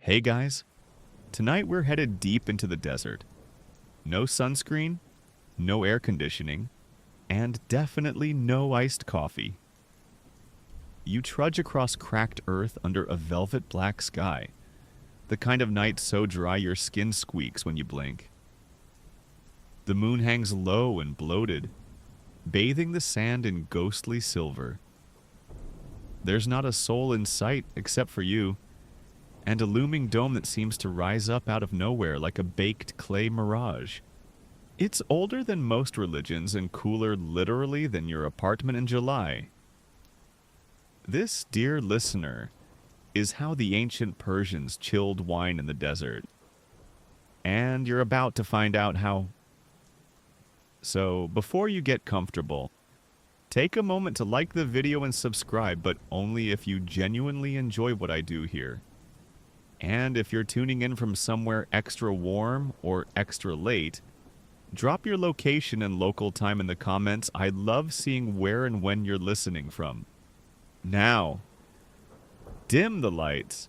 Hey guys, tonight we're headed deep into the desert. No sunscreen, no air conditioning, and definitely no iced coffee. You trudge across cracked earth under a velvet black sky, the kind of night so dry your skin squeaks when you blink. The moon hangs low and bloated, bathing the sand in ghostly silver. There's not a soul in sight except for you, and a looming dome that seems to rise up out of nowhere like a baked clay mirage. It's older than most religions and cooler literally than your apartment in July. This, dear listener, is how the ancient Persians chilled wine in the desert. And you're about to find out how. So, before you get comfortable, take a moment to like the video and subscribe, but only if you genuinely enjoy what I do here. And if you're tuning in from somewhere extra warm or extra late, drop your location and local time in the comments. I love seeing where and when you're listening from. Now, dim the lights.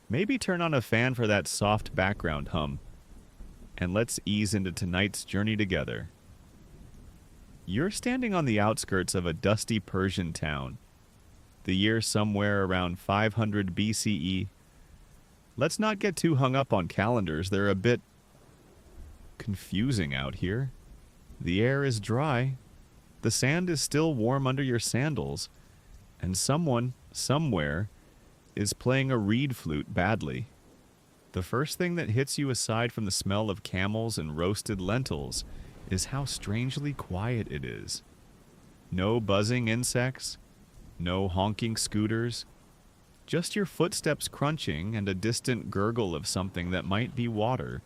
Maybe turn on a fan for that soft background hum. And let's ease into tonight's journey together. You're standing on the outskirts of a dusty Persian town. The year somewhere around 500 BCE. Let's not get too hung up on calendars. They're a bit confusing out here. The air is dry. The sand is still warm under your sandals. And someone, somewhere, is playing a reed flute badly. The first thing that hits you aside from the smell of camels and roasted lentils is how strangely quiet it is. No buzzing insects, no honking scooters, just your footsteps crunching and a distant gurgle of something that might be water,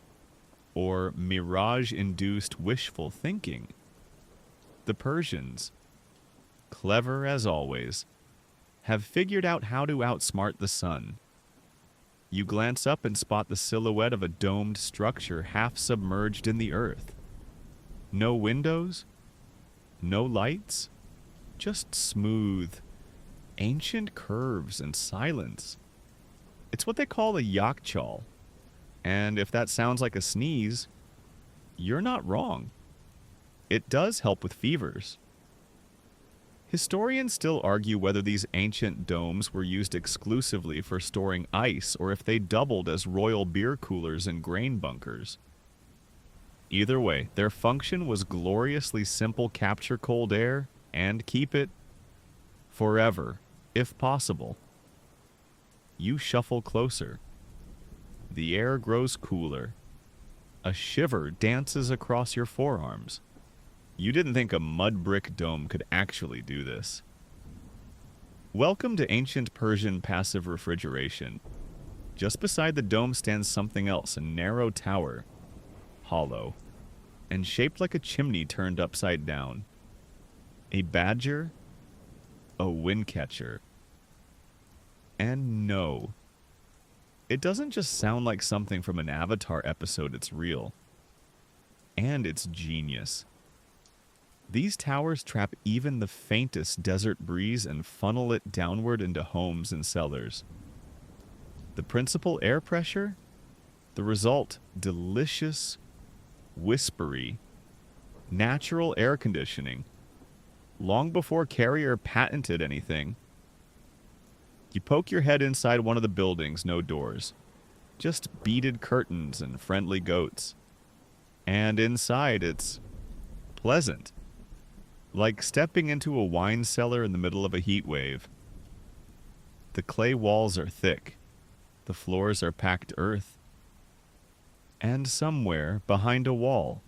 or mirage-induced wishful thinking. The Persians, clever as always, have figured out how to outsmart the sun. You glance up and spot the silhouette of a domed structure half submerged in the earth. No windows, no lights, just smooth, ancient curves and silence. It's what they call a yakhchal. And if that sounds like a sneeze, you're not wrong. It does help with fevers. Historians still argue whether these ancient domes were used exclusively for storing ice or if they doubled as royal beer coolers and grain bunkers. Either way, their function was gloriously simple: capture cold air and keep it forever, if possible. You shuffle closer. The air grows cooler. A shiver dances across your forearms. You didn't think a mud brick dome could actually do this. Welcome to ancient Persian passive refrigeration. Just beside the dome stands something else, a narrow tower, hollow, and shaped like a chimney turned upside down. A badger, a wind catcher. And no, it doesn't just sound like something from an Avatar episode, it's real. And it's genius. These towers trap even the faintest desert breeze and funnel it downward into homes and cellars. The principal air pressure? The result, delicious, whispery, natural air conditioning. Long before Carrier patented anything. You poke your head inside one of the buildings, no doors. Just beaded curtains and friendly goats. And inside it's pleasant. Like stepping into a wine cellar in the middle of a heat wave. The clay walls are thick. The floors are packed earth. And somewhere behind a wall,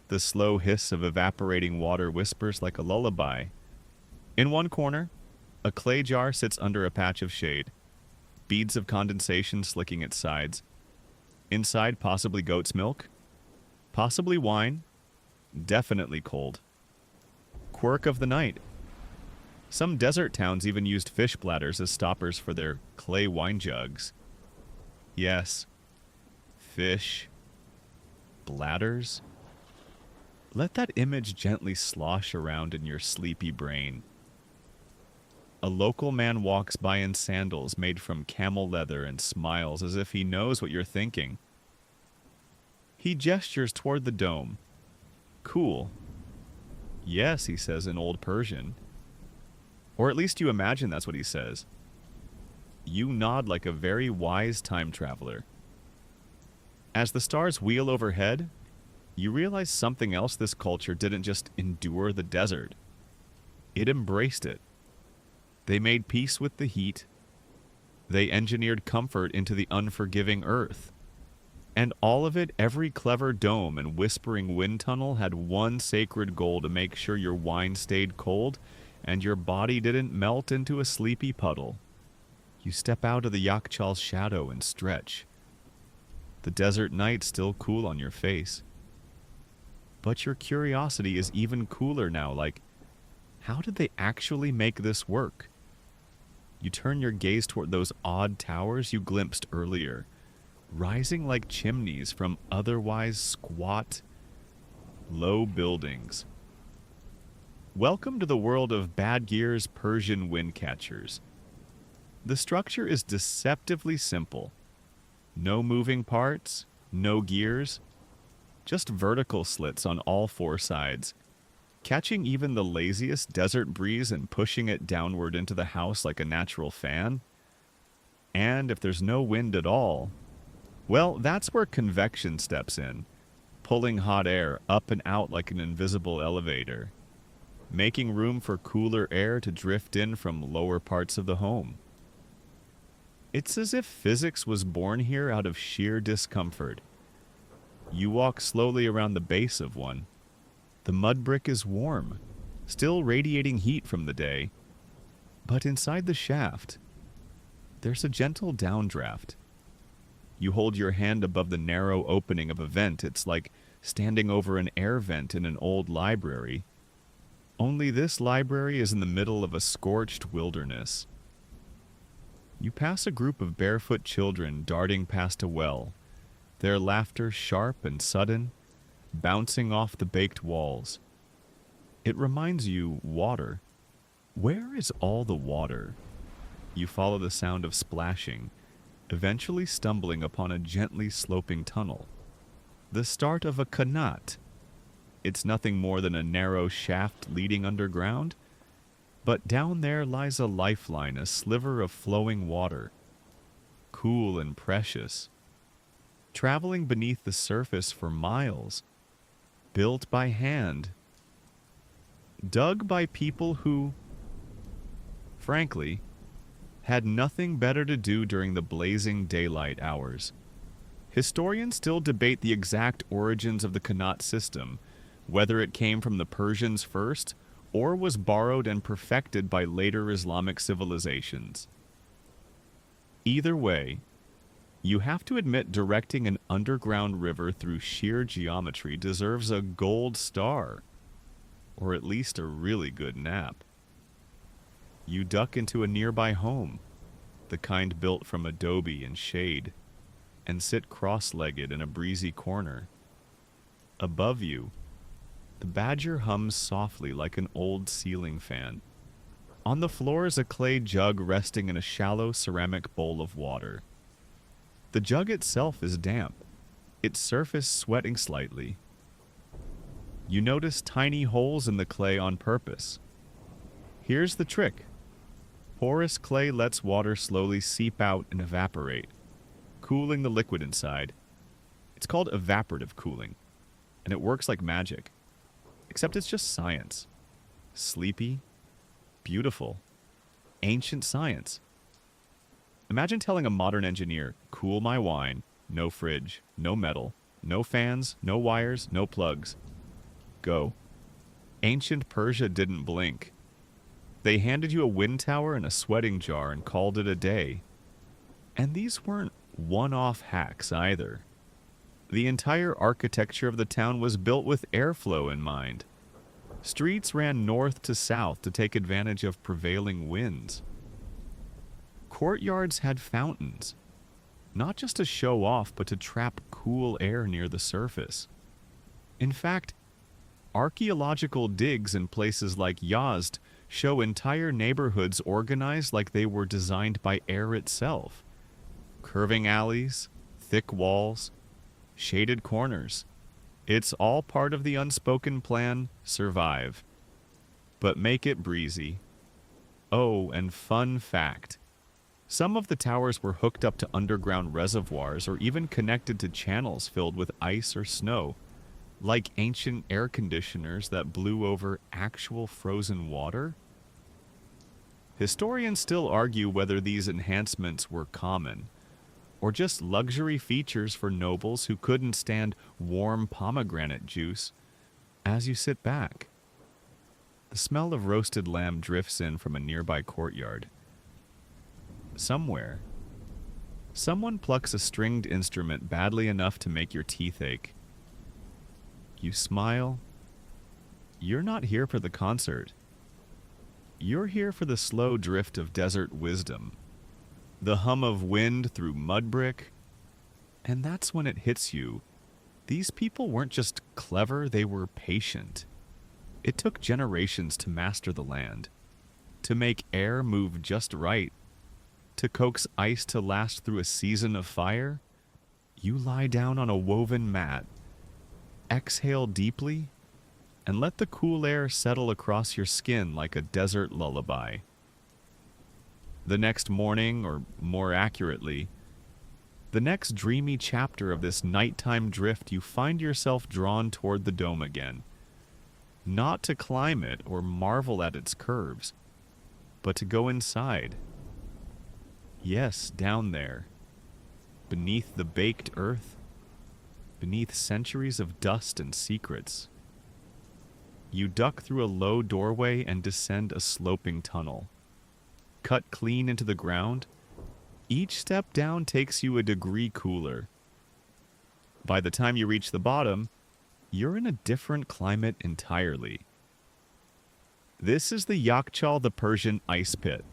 the slow hiss of evaporating water whispers like a lullaby. In one corner, a clay jar sits under a patch of shade, beads of condensation slicking its sides. Inside, possibly goat's milk, possibly wine, definitely cold. Quirk of the night. Some desert towns even used fish bladders as stoppers for their clay wine jugs. Yes, fish bladders. Let that image gently slosh around in your sleepy brain. A local man walks by in sandals made from camel leather and smiles as if he knows what you're thinking. He gestures toward the dome. Cool. Yes, he says in Old Persian. Or at least you imagine that's what he says. You nod like a very wise time traveler. As the stars wheel overhead, you realize something else this culture didn't just endure the desert. It embraced it. They made peace with the heat. They engineered comfort into the unforgiving earth. And all of it, every clever dome and whispering wind tunnel had one sacred goal to make sure your wine stayed cold and your body didn't melt into a sleepy puddle. You step out of the Yakhchal's shadow and stretch. The desert night's still cool on your face. But your curiosity is even cooler now, like, how did they actually make this work? You turn your gaze toward those odd towers you glimpsed earlier, rising like chimneys from otherwise squat, low buildings. Welcome to the world of Badgear's Persian wind catchers. The structure is deceptively simple. No moving parts, no gears, just vertical slits on all four sides, catching even the laziest desert breeze and pushing it downward into the house like a natural fan. And if there's no wind at all, well, that's where convection steps in, pulling hot air up and out like an invisible elevator, making room for cooler air to drift in from lower parts of the home. It's as if physics was born here out of sheer discomfort. You walk slowly around the base of one. The mud brick is warm, still radiating heat from the day. But inside the shaft, there's a gentle downdraft. You hold your hand above the narrow opening of a vent. It's like standing over an air vent in an old library. Only this library is in the middle of a scorched wilderness. You pass a group of barefoot children darting past a well, their laughter sharp and sudden, bouncing off the baked walls. It reminds you, water. Where is all the water? You follow the sound of splashing, eventually stumbling upon a gently sloping tunnel. The start of a qanat. It's nothing more than a narrow shaft leading underground, but down there lies a lifeline, a sliver of flowing water. Cool and precious. Traveling beneath the surface for miles. Built by hand, dug by people who, frankly, had nothing better to do during the blazing daylight hours. Historians still debate the exact origins of the qanat system, whether it came from the Persians first or was borrowed and perfected by later Islamic civilizations. Either way, you have to admit directing an underground river through sheer geometry deserves a gold star, or at least a really good nap. You duck into a nearby home, the kind built from adobe and shade, and sit cross-legged in a breezy corner. Above you, the badger hums softly like an old ceiling fan. On the floor is a clay jug resting in a shallow ceramic bowl of water. The jug itself is damp, its surface sweating slightly. You notice tiny holes in the clay on purpose. Here's the trick. Porous clay lets water slowly seep out and evaporate, cooling the liquid inside. It's called evaporative cooling, and it works like magic. Except it's just science. Sleepy, beautiful, ancient science. Imagine telling a modern engineer, cool my wine, no fridge, no metal, no fans, no wires, no plugs. Go. Ancient Persia didn't blink. They handed you a wind tower and a sweating jar and called it a day. And these weren't one-off hacks either. The entire architecture of the town was built with airflow in mind. Streets ran north to south to take advantage of prevailing winds. Courtyards had fountains, not just to show off, but to trap cool air near the surface. In fact, archaeological digs in places like Yazd show entire neighborhoods organized like they were designed by air itself. Curving alleys, thick walls, shaded corners. It's all part of the unspoken plan, survive. But make it breezy. Oh, and fun fact. Some of the towers were hooked up to underground reservoirs or even connected to channels filled with ice or snow, like ancient air conditioners that blew over actual frozen water. Historians still argue whether these enhancements were common, or just luxury features for nobles who couldn't stand warm pomegranate juice. As you sit back, the smell of roasted lamb drifts in from a nearby courtyard. Somewhere, someone plucks a stringed instrument badly enough to make your teeth ache. You smile. You're not here for the concert. You're here for the slow drift of desert wisdom, the hum of wind through mud brick. And that's when it hits you. These people weren't just clever, they were patient. It took generations to master the land, to make air move just right, to coax ice to last through a season of fire. You lie down on a woven mat, exhale deeply, and let the cool air settle across your skin like a desert lullaby. The next morning, or more accurately, the next dreamy chapter of this nighttime drift, you find yourself drawn toward the dome again. Not to climb it or marvel at its curves, but to go inside. Yes, down there, beneath the baked earth, beneath centuries of dust and secrets. You duck through a low doorway and descend a sloping tunnel. Cut clean into the ground, each step down takes you a degree cooler. By the time you reach the bottom, you're in a different climate entirely. This is the Yakhchal, the Persian ice pit.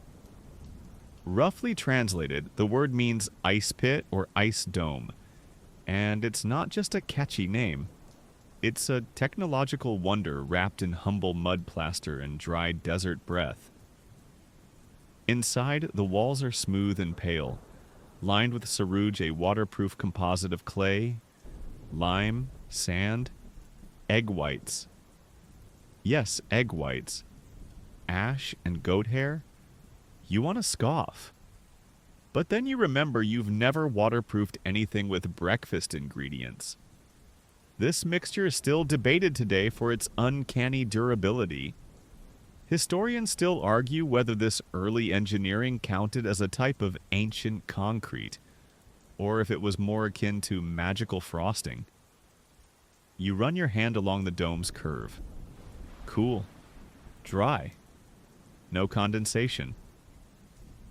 Roughly translated, the word means ice pit or ice dome, and it's not just a catchy name. It's a technological wonder wrapped in humble mud plaster and dried desert breath. Inside, the walls are smooth and pale, lined with sarouge, a waterproof composite of clay, lime, sand, egg whites. Yes, egg whites. Ash and goat hair. You want to scoff. But then you remember you've never waterproofed anything with breakfast ingredients. This mixture is still debated today for its uncanny durability. Historians still argue whether this early engineering counted as a type of ancient concrete, or if it was more akin to magical frosting. You run your hand along the dome's curve. Cool. Dry. No condensation.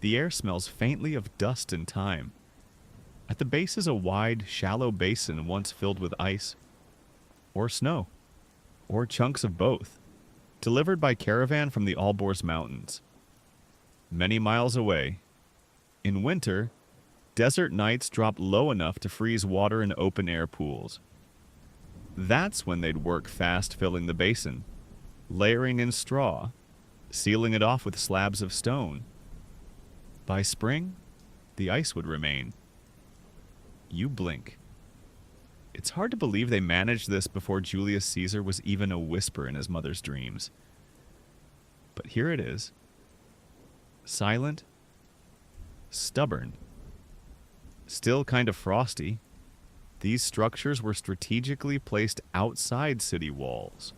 The air smells faintly of dust and time. At the base is a wide, shallow basin once filled with ice, or snow, or chunks of both, delivered by caravan from the Alborz Mountains. Many miles away. In winter, desert nights drop low enough to freeze water in open-air pools. That's when they'd work fast filling the basin, layering in straw, sealing it off with slabs of stone. By spring, the ice would remain. You blink. It's hard to believe they managed this before Julius Caesar was even a whisper in his mother's dreams. But here it is. Silent, stubborn, still kind of frosty. These structures were strategically placed outside city walls.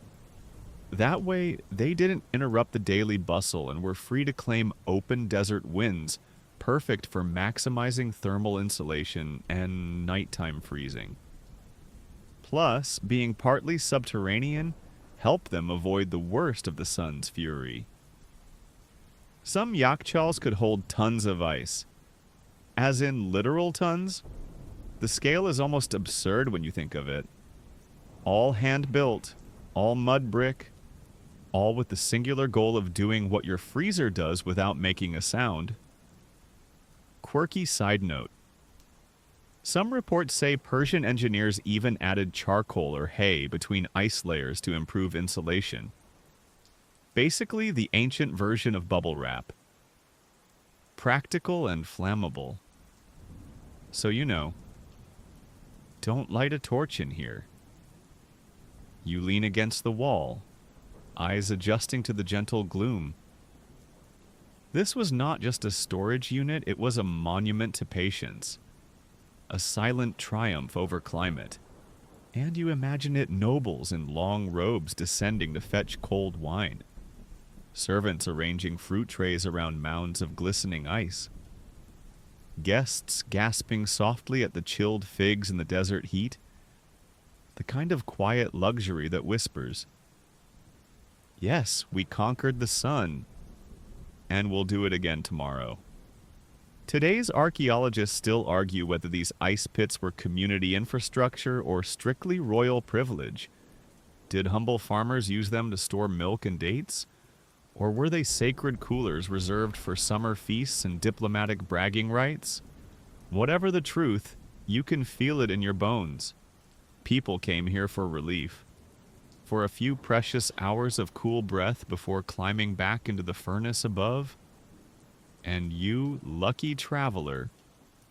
That way, they didn't interrupt the daily bustle and were free to claim open desert winds, perfect for maximizing thermal insulation and nighttime freezing. Plus, being partly subterranean helped them avoid the worst of the sun's fury. Some yakhchals could hold tons of ice. As in literal tons? The scale is almost absurd when you think of it. All hand-built, all mud brick, all with the singular goal of doing what your freezer does without making a sound. Quirky side note. Some reports say Persian engineers even added charcoal or hay between ice layers to improve insulation. Basically, the ancient version of bubble wrap. Practical and flammable. So don't light a torch in here. You lean against the wall, eyes adjusting to the gentle gloom. This was not just a storage unit, it was a monument to patience. A silent triumph over climate. And you imagine it nobles in long robes descending to fetch cold wine. Servants arranging fruit trays around mounds of glistening ice. Guests gasping softly at the chilled figs in the desert heat. The kind of quiet luxury that whispers, "Yes, we conquered the sun, and we'll do it again tomorrow." Today's archaeologists still argue whether these ice pits were community infrastructure or strictly royal privilege. Did humble farmers use them to store milk and dates? Or were they sacred coolers reserved for summer feasts and diplomatic bragging rights? Whatever the truth, you can feel it in your bones. People came here for relief. For a few precious hours of cool breath before climbing back into the furnace above. And you, lucky traveler,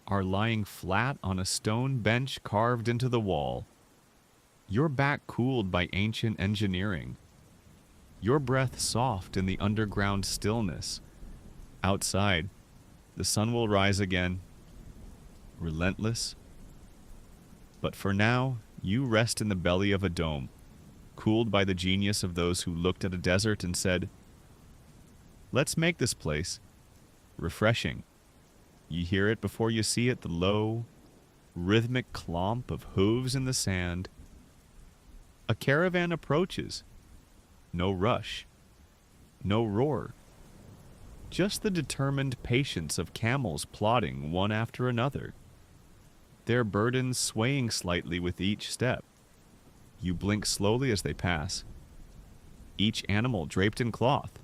are lying flat on a stone bench carved into the wall. Your back cooled by ancient engineering. Your breath soft in the underground stillness. Outside, the sun will rise again, relentless. But for now, you rest in the belly of a dome, cooled by the genius of those who looked at a desert and said, "Let's make this place refreshing." You hear it before you see it, the low, rhythmic clomp of hooves in the sand. A caravan approaches. No rush. No roar. Just the determined patience of camels plodding one after another. Their burdens swaying slightly with each step. You blink slowly as they pass. Each animal draped in cloth.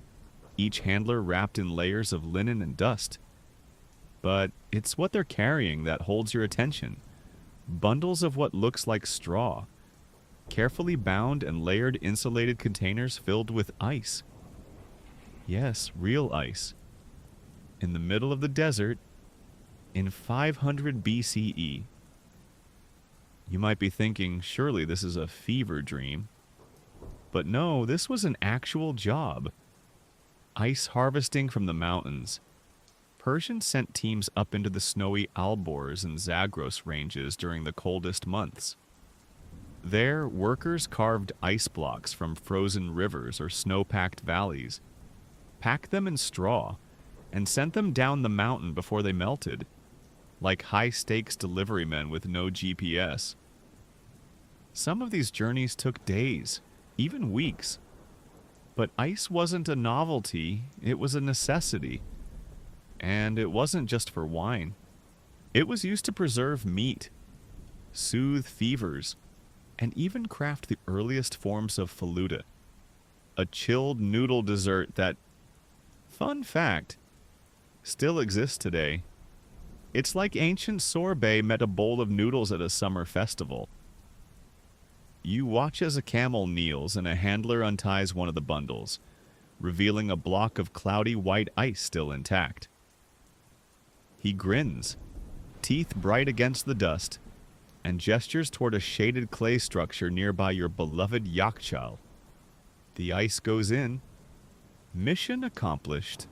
Each handler wrapped in layers of linen and dust. But it's what they're carrying that holds your attention. Bundles of what looks like straw. Carefully bound and layered insulated containers filled with ice. Yes, real ice. In the middle of the desert, in 500 BCE. You might be thinking, surely this is a fever dream. But no, this was an actual job. Ice harvesting from the mountains. Persians sent teams up into the snowy Alborz and Zagros ranges during the coldest months. There, workers carved ice blocks from frozen rivers or snow-packed valleys, packed them in straw, and sent them down the mountain before they melted, like high-stakes delivery men with no GPS. Some of these journeys took days, even weeks. But ice wasn't a novelty, it was a necessity. And it wasn't just for wine. It was used to preserve meat, soothe fevers, and even craft the earliest forms of faluda, a chilled noodle dessert that, fun fact, still exists today. It's like ancient sorbet met a bowl of noodles at a summer festival. You watch as a camel kneels and a handler unties one of the bundles, revealing a block of cloudy white ice still intact. He grins, teeth bright against the dust, and gestures toward a shaded clay structure nearby your beloved Yakhchal. The ice goes in. Mission accomplished.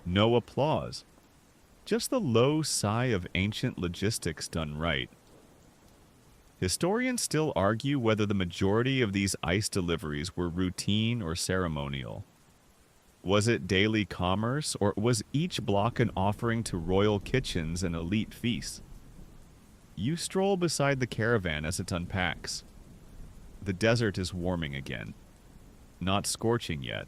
No applause. Just the low sigh of ancient logistics done right. Historians still argue whether the majority of these ice deliveries were routine or ceremonial. Was it daily commerce, or was each block an offering to royal kitchens and elite feasts? You stroll beside the caravan as it unpacks. The desert is warming again. Not scorching yet,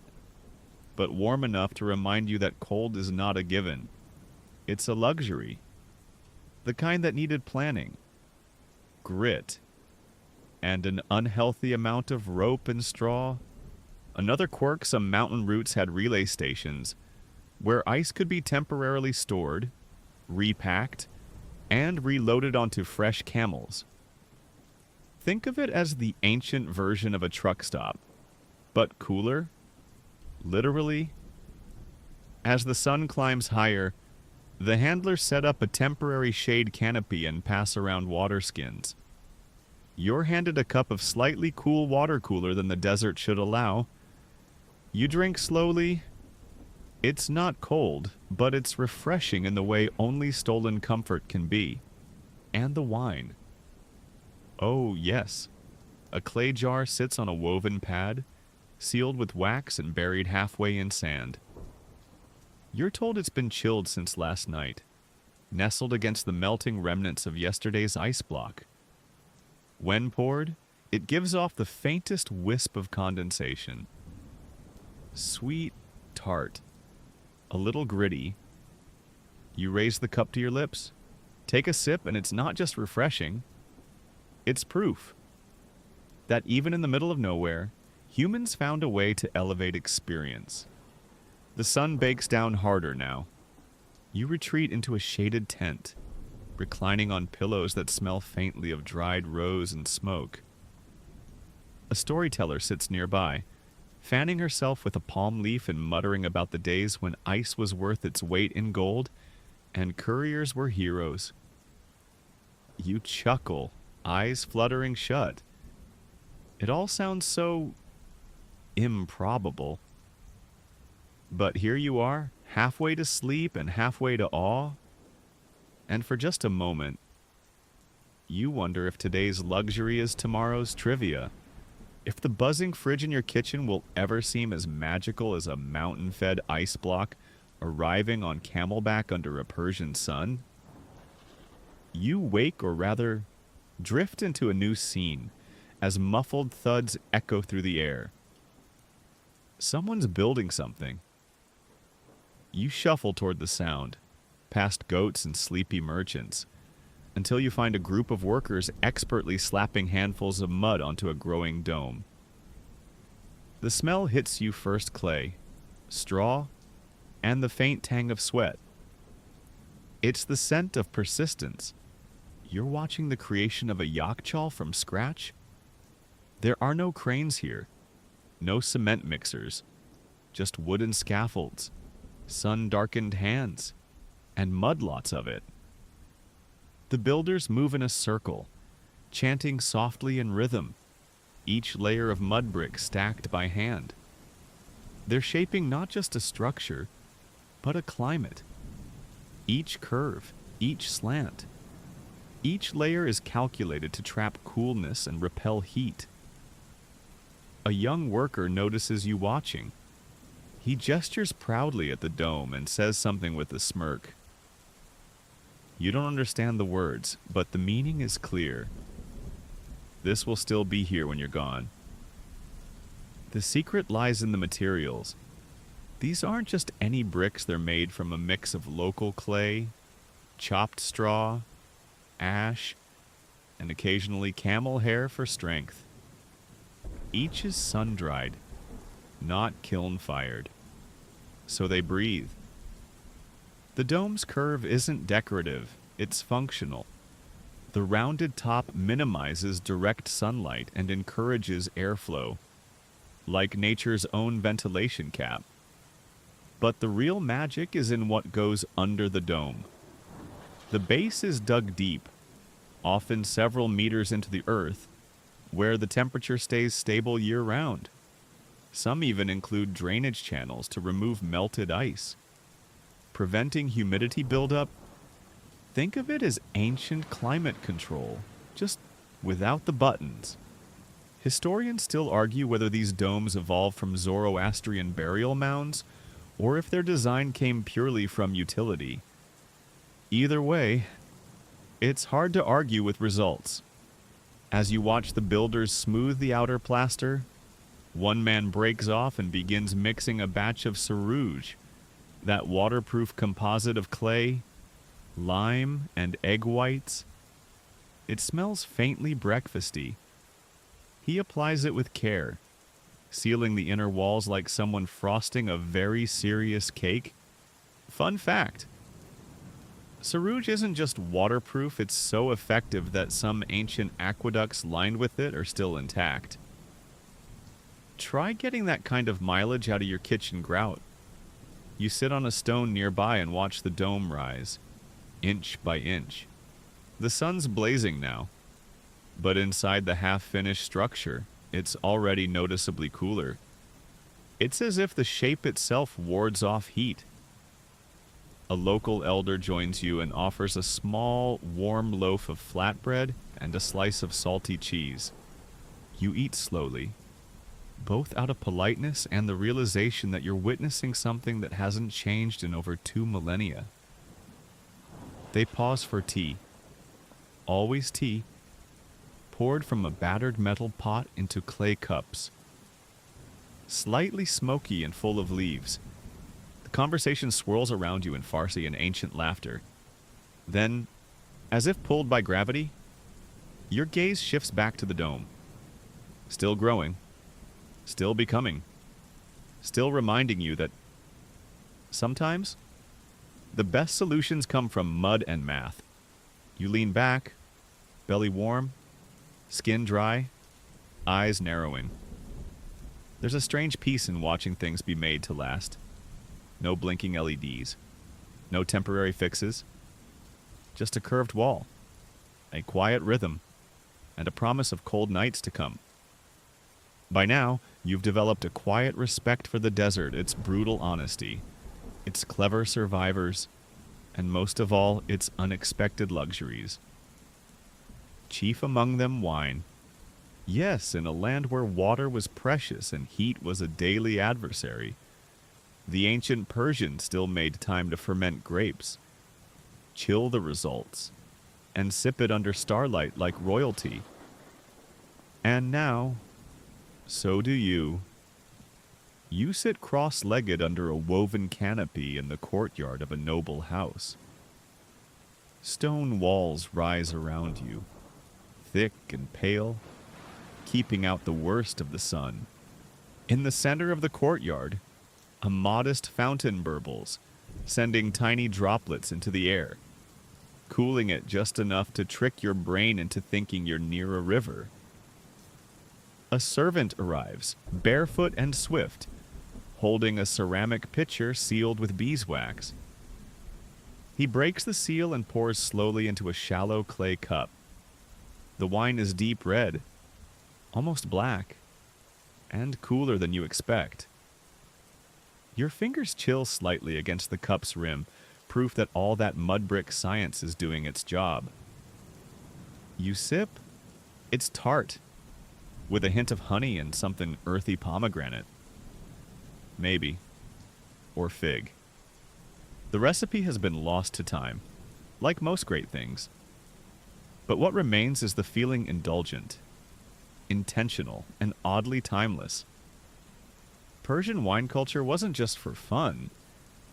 but warm enough to remind you that cold is not a given. It's a luxury. The kind that needed planning, grit, and an unhealthy amount of rope and straw. Another quirk, some mountain routes had relay stations where ice could be temporarily stored, repacked, and reloaded onto fresh camels. Think of it as the ancient version of a truck stop, but cooler, Literally. As the sun climbs higher, the handlers set up a temporary shade canopy and pass around water skins. You're handed a cup of slightly cool water cooler than the desert should allow. You drink slowly. It's not cold, but it's refreshing in the way only stolen comfort can be. And the wine. Oh, yes. A clay jar sits on a woven pad, sealed with wax and buried halfway in sand. You're told it's been chilled since last night, nestled against the melting remnants of yesterday's ice block. When poured, it gives off the faintest wisp of condensation. Sweet, tart, a little gritty. You raise the cup to your lips, take a sip, and it's not just refreshing. It's proof that even in the middle of nowhere, humans found a way to elevate experience. The sun bakes down harder now. You retreat into a shaded tent, reclining on pillows that smell faintly of dried rose and smoke. A storyteller sits nearby, fanning herself with a palm leaf and muttering about the days when ice was worth its weight in gold and couriers were heroes. You chuckle, eyes fluttering shut. It all sounds so improbable. But here you are, halfway to sleep and halfway to awe. And for just a moment, you wonder if today's luxury is tomorrow's trivia. If the buzzing fridge in your kitchen will ever seem as magical as a mountain-fed ice block arriving on camelback under a Persian sun. You wake, or rather, drift into a new scene as muffled thuds echo through the air. Someone's building something. You shuffle toward the sound, past goats and sleepy merchants, until you find a group of workers expertly slapping handfuls of mud onto a growing dome. The smell hits you first clay, straw, and the faint tang of sweat. It's the scent of persistence. You're watching the creation of a yakhchal from scratch. There are no cranes here, no cement mixers, just wooden scaffolds, sun-darkened hands, and mud lots of it. The builders move in a circle, chanting softly in rhythm, each layer of mud brick stacked by hand. They're shaping not just a structure, but a climate. Each curve, each slant, each layer is calculated to trap coolness and repel heat. A young worker notices you watching. He gestures proudly at the dome and says something with a smirk. You don't understand the words, but the meaning is clear. This will still be here when you're gone. The secret lies in the materials. These aren't just any bricks, they're made from a mix of local clay, chopped straw, ash, and occasionally camel hair for strength. Each is sun-dried, not kiln-fired, so they breathe. The dome's curve isn't decorative, it's functional. The rounded top minimizes direct sunlight and encourages airflow, like nature's own ventilation cap. But the real magic is in what goes under the dome. The base is dug deep, often several meters into the earth, where the temperature stays stable year-round. Some even include drainage channels to remove melted ice. Preventing humidity buildup, think of it as ancient climate control, just without the buttons. Historians still argue whether these domes evolved from Zoroastrian burial mounds, or if their design came purely from utility. Either way, it's hard to argue with results. As you watch the builders smooth the outer plaster, one man breaks off and begins mixing a batch of sarouge, that waterproof composite of clay, lime, and egg whites. It smells faintly breakfasty. He applies it with care, sealing the inner walls like someone frosting a very serious cake. Fun fact: sarouge isn't just waterproof, it's so effective that some ancient aqueducts lined with it are still intact. Try getting that kind of mileage out of your kitchen grout. You sit on a stone nearby and watch the dome rise, inch by inch. The sun's blazing now, but inside the half-finished structure, it's already noticeably cooler. It's as if the shape itself wards off heat. A local elder joins you and offers a small, warm loaf of flatbread and a slice of salty cheese. You eat slowly, both out of politeness and the realization that you're witnessing something that hasn't changed in over 2 millennia. They pause for tea. Always tea, poured from a battered metal pot into clay cups. Slightly smoky and full of leaves. The conversation swirls around you in Farsi and ancient laughter. Then, as if pulled by gravity, your gaze shifts back to the dome. Still growing, still becoming, still reminding you that sometimes the best solutions come from mud and math. You lean back, belly warm, skin dry, eyes narrowing. There's a strange peace in watching things be made to last. No blinking LEDs, no temporary fixes, just a curved wall, a quiet rhythm, and a promise of cold nights to come. By now, you've developed a quiet respect for the desert, its brutal honesty, its clever survivors, and most of all, its unexpected luxuries. Chief among them, wine. Yes, in a land where water was precious and heat was a daily adversary, the ancient Persians still made time to ferment grapes, chill the results, and sip it under starlight like royalty. And now, so do you. You sit cross-legged under a woven canopy in the courtyard of a noble house. Stone walls rise around you, thick and pale, keeping out the worst of the sun. In the center of the courtyard, a modest fountain burbles, sending tiny droplets into the air, cooling it just enough to trick your brain into thinking you're near a river. A servant arrives, barefoot and swift, holding a ceramic pitcher sealed with beeswax. He breaks the seal and pours slowly into a shallow clay cup. The wine is deep red, almost black, and cooler than you expect. Your fingers chill slightly against the cup's rim, proof that all that mud brick science is doing its job. You sip. It's tart, with a hint of honey and something earthy pomegranate. Maybe. Or fig. The recipe has been lost to time, like most great things. But what remains is the feeling indulgent, intentional, and oddly timeless. Persian wine culture wasn't just for fun.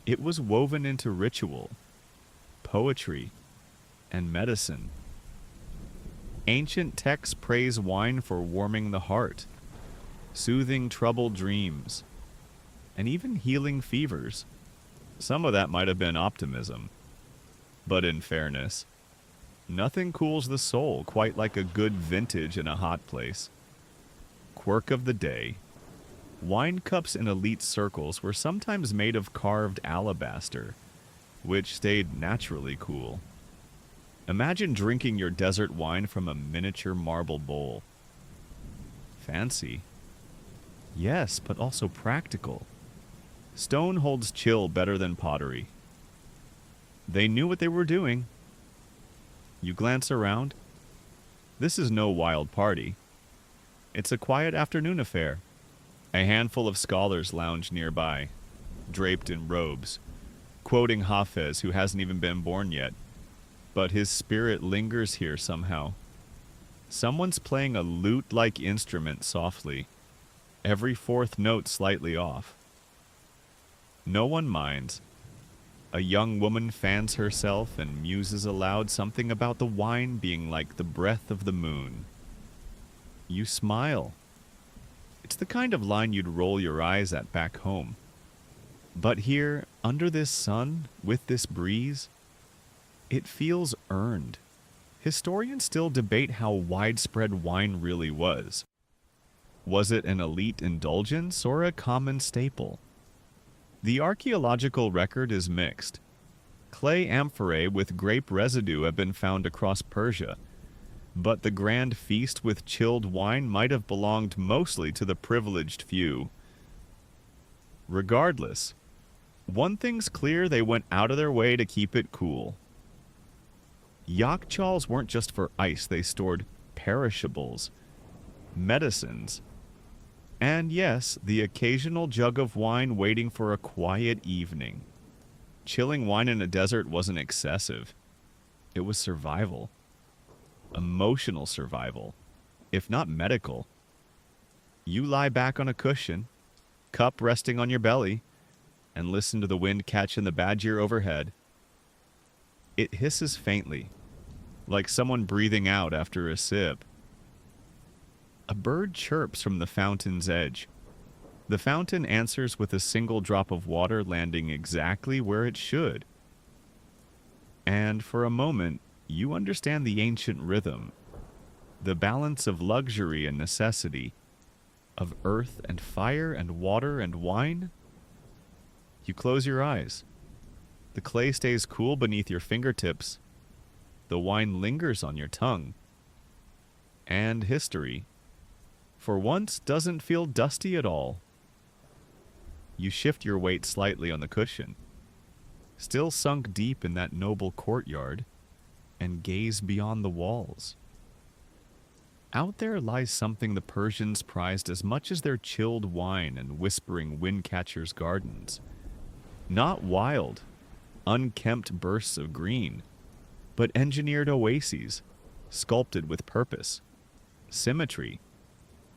It was woven into ritual, poetry, and medicine. Ancient texts praise wine for warming the heart, soothing troubled dreams, and even healing fevers. Some of that might have been optimism. But in fairness, nothing cools the soul quite like a good vintage in a hot place. Quirk of the day. Wine cups in elite circles were sometimes made of carved alabaster, which stayed naturally cool. Imagine drinking your desert wine from a miniature marble bowl. Fancy. Yes, but also practical. Stone holds chill better than pottery. They knew what they were doing. You glance around. This is no wild party. It's a quiet afternoon affair. A handful of scholars lounge nearby, draped in robes, quoting Hafez, who hasn't even been born yet. But his spirit lingers here somehow. Someone's playing a lute-like instrument softly, every fourth note slightly off. No one minds. A young woman fans herself and muses aloud something about the wine being like the breath of the moon. You smile. It's the kind of line you'd roll your eyes at back home. But here, under this sun, with this breeze, it feels earned. Historians still debate how widespread wine really was. Was it an elite indulgence or a common staple? The archaeological record is mixed. Clay amphorae with grape residue have been found across Persia, but the grand feast with chilled wine might have belonged mostly to the privileged few. Regardless, one thing's clear: they went out of their way to keep it cool. Yakhchals weren't just for ice, they stored perishables, medicines, and yes, the occasional jug of wine waiting for a quiet evening. Chilling wine in a desert wasn't excessive. It was survival. Emotional survival, if not medical. You lie back on a cushion, cup resting on your belly, and listen to the wind catching the badger overhead. It hisses faintly, like someone breathing out after a sip. A bird chirps from the fountain's edge. The fountain answers with a single drop of water landing exactly where it should. And for a moment, you understand the ancient rhythm, the balance of luxury and necessity, of earth and fire and water and wine. You close your eyes. The clay stays cool beneath your fingertips. The wine lingers on your tongue. And history, for once, doesn't feel dusty at all. You shift your weight slightly on the cushion, still sunk deep in that noble courtyard, and gaze beyond the walls. Out there lies something the Persians prized as much as their chilled wine and whispering windcatchers' gardens. Not wild, unkempt bursts of green, but engineered oases, sculpted with purpose, symmetry,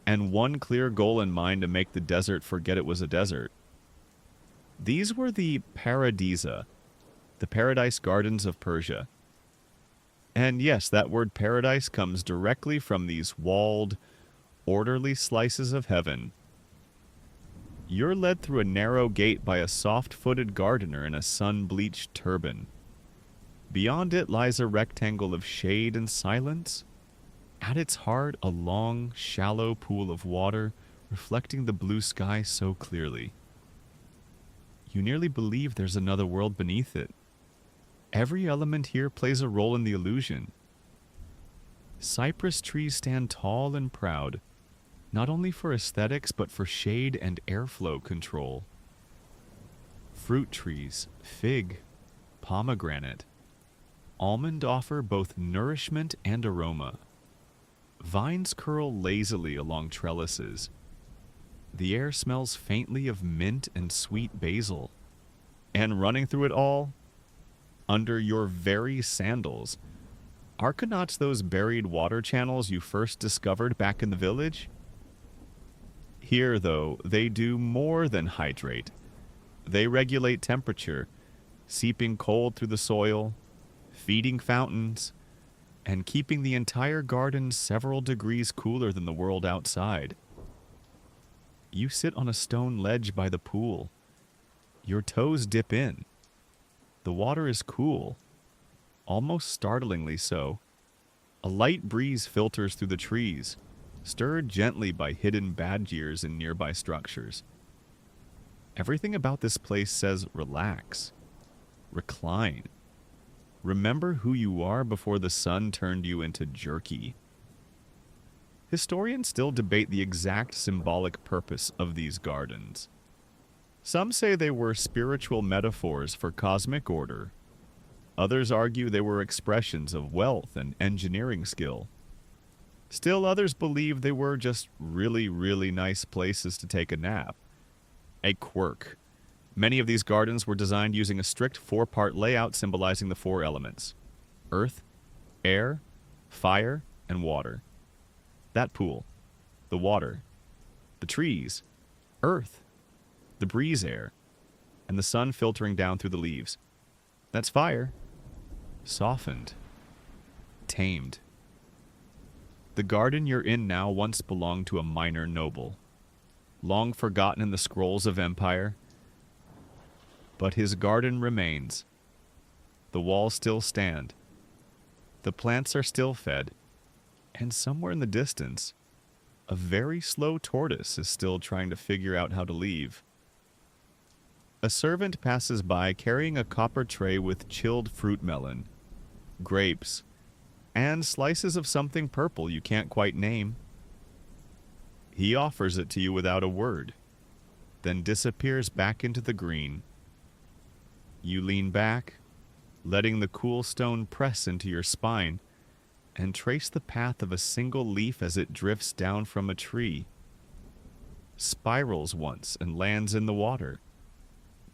and one clear goal in mind: to make the desert forget it was a desert. These were the paradisa, the paradise gardens of Persia. And yes, that word paradise comes directly from these walled, orderly slices of heaven. You're led through a narrow gate by a soft-footed gardener in a sun-bleached turban. Beyond it lies a rectangle of shade and silence. At its heart, a long, shallow pool of water reflecting the blue sky so clearly. You nearly believe there's another world beneath it. Every element here plays a role in the illusion. Cypress trees stand tall and proud, not only for aesthetics but for shade and airflow control. Fruit trees, fig, pomegranate, almond offer both nourishment and aroma. Vines curl lazily along trellises. The air smells faintly of mint and sweet basil. And running through it all, under your very sandals, are not those buried water channels you first discovered back in the village? Here, though, they do more than hydrate. They regulate temperature, seeping cold through the soil, feeding fountains, and keeping the entire garden several degrees cooler than the world outside. You sit on a stone ledge by the pool. Your toes dip in. The water is cool, almost startlingly so. A light breeze filters through the trees, stirred gently by hidden badgers in nearby structures. Everything about this place says relax, recline. Remember who you are before the sun turned you into jerky. Historians still debate the exact symbolic purpose of these gardens. Some say they were spiritual metaphors for cosmic order. Others argue they were expressions of wealth and engineering skill. Still others believe they were just really, really nice places to take a nap. A quirk. Many of these gardens were designed using a strict 4-part layout symbolizing the 4 elements: earth, air, fire, and water. That pool, the water, the trees, earth, the breeze air, and the sun filtering down through the leaves. That's fire. Softened. Tamed. The garden you're in now once belonged to a minor noble, long forgotten in the scrolls of empire. But his garden remains. The walls still stand. The plants are still fed. And somewhere in the distance, A very slow tortoise is still trying to figure out how to leave. A servant passes by carrying a copper tray with chilled fruit melon, grapes, and slices of something purple you can't quite name. He offers it to you without a word, then disappears back into the green. You lean back, letting the cool stone press into your spine, and trace the path of a single leaf as it drifts down from a tree, spirals once and lands in the water.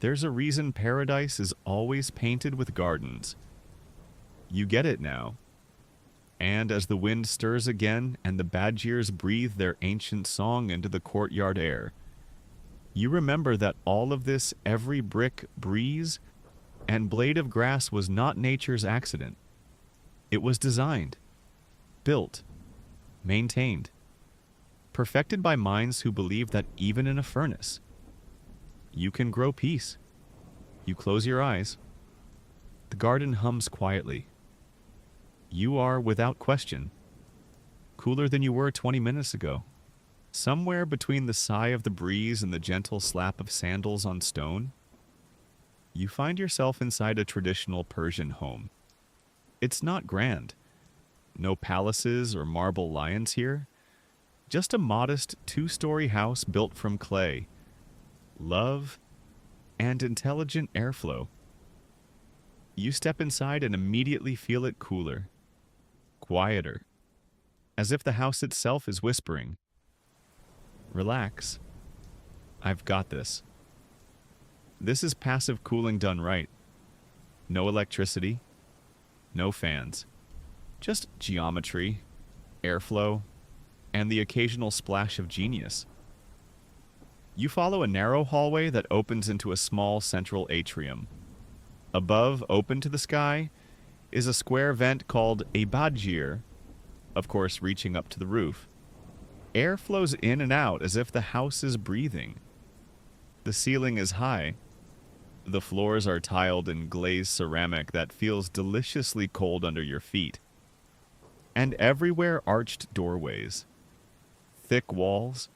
There's a reason paradise is always painted with gardens. You get it now. And as the wind stirs again and the badgers breathe their ancient song into the courtyard air, you remember that all of this, every brick, breeze, and blade of grass was not nature's accident. It was designed, built, maintained, perfected by minds who believe that even in a furnace, you can grow peace. You close your eyes. The garden hums quietly. You are, without question, cooler than you were 20 minutes ago. Somewhere between the sigh of the breeze and the gentle slap of sandals on stone, you find yourself inside a traditional Persian home. It's not grand. No palaces or marble lions here. Just a modest 2-story house built from clay, love, and intelligent airflow. You step inside and immediately feel it cooler, quieter, as if the house itself is whispering, "Relax. I've got this." This is passive cooling done right. No electricity, no fans. Just geometry, airflow, and the occasional splash of genius. You follow a narrow hallway that opens into a small central atrium. Above, open to the sky, is a square vent called a badgir, of course reaching up to the roof. Air flows in and out as if the house is breathing. The ceiling is high. The floors are tiled in glazed ceramic that feels deliciously cold under your feet. And everywhere arched doorways. Thick walls.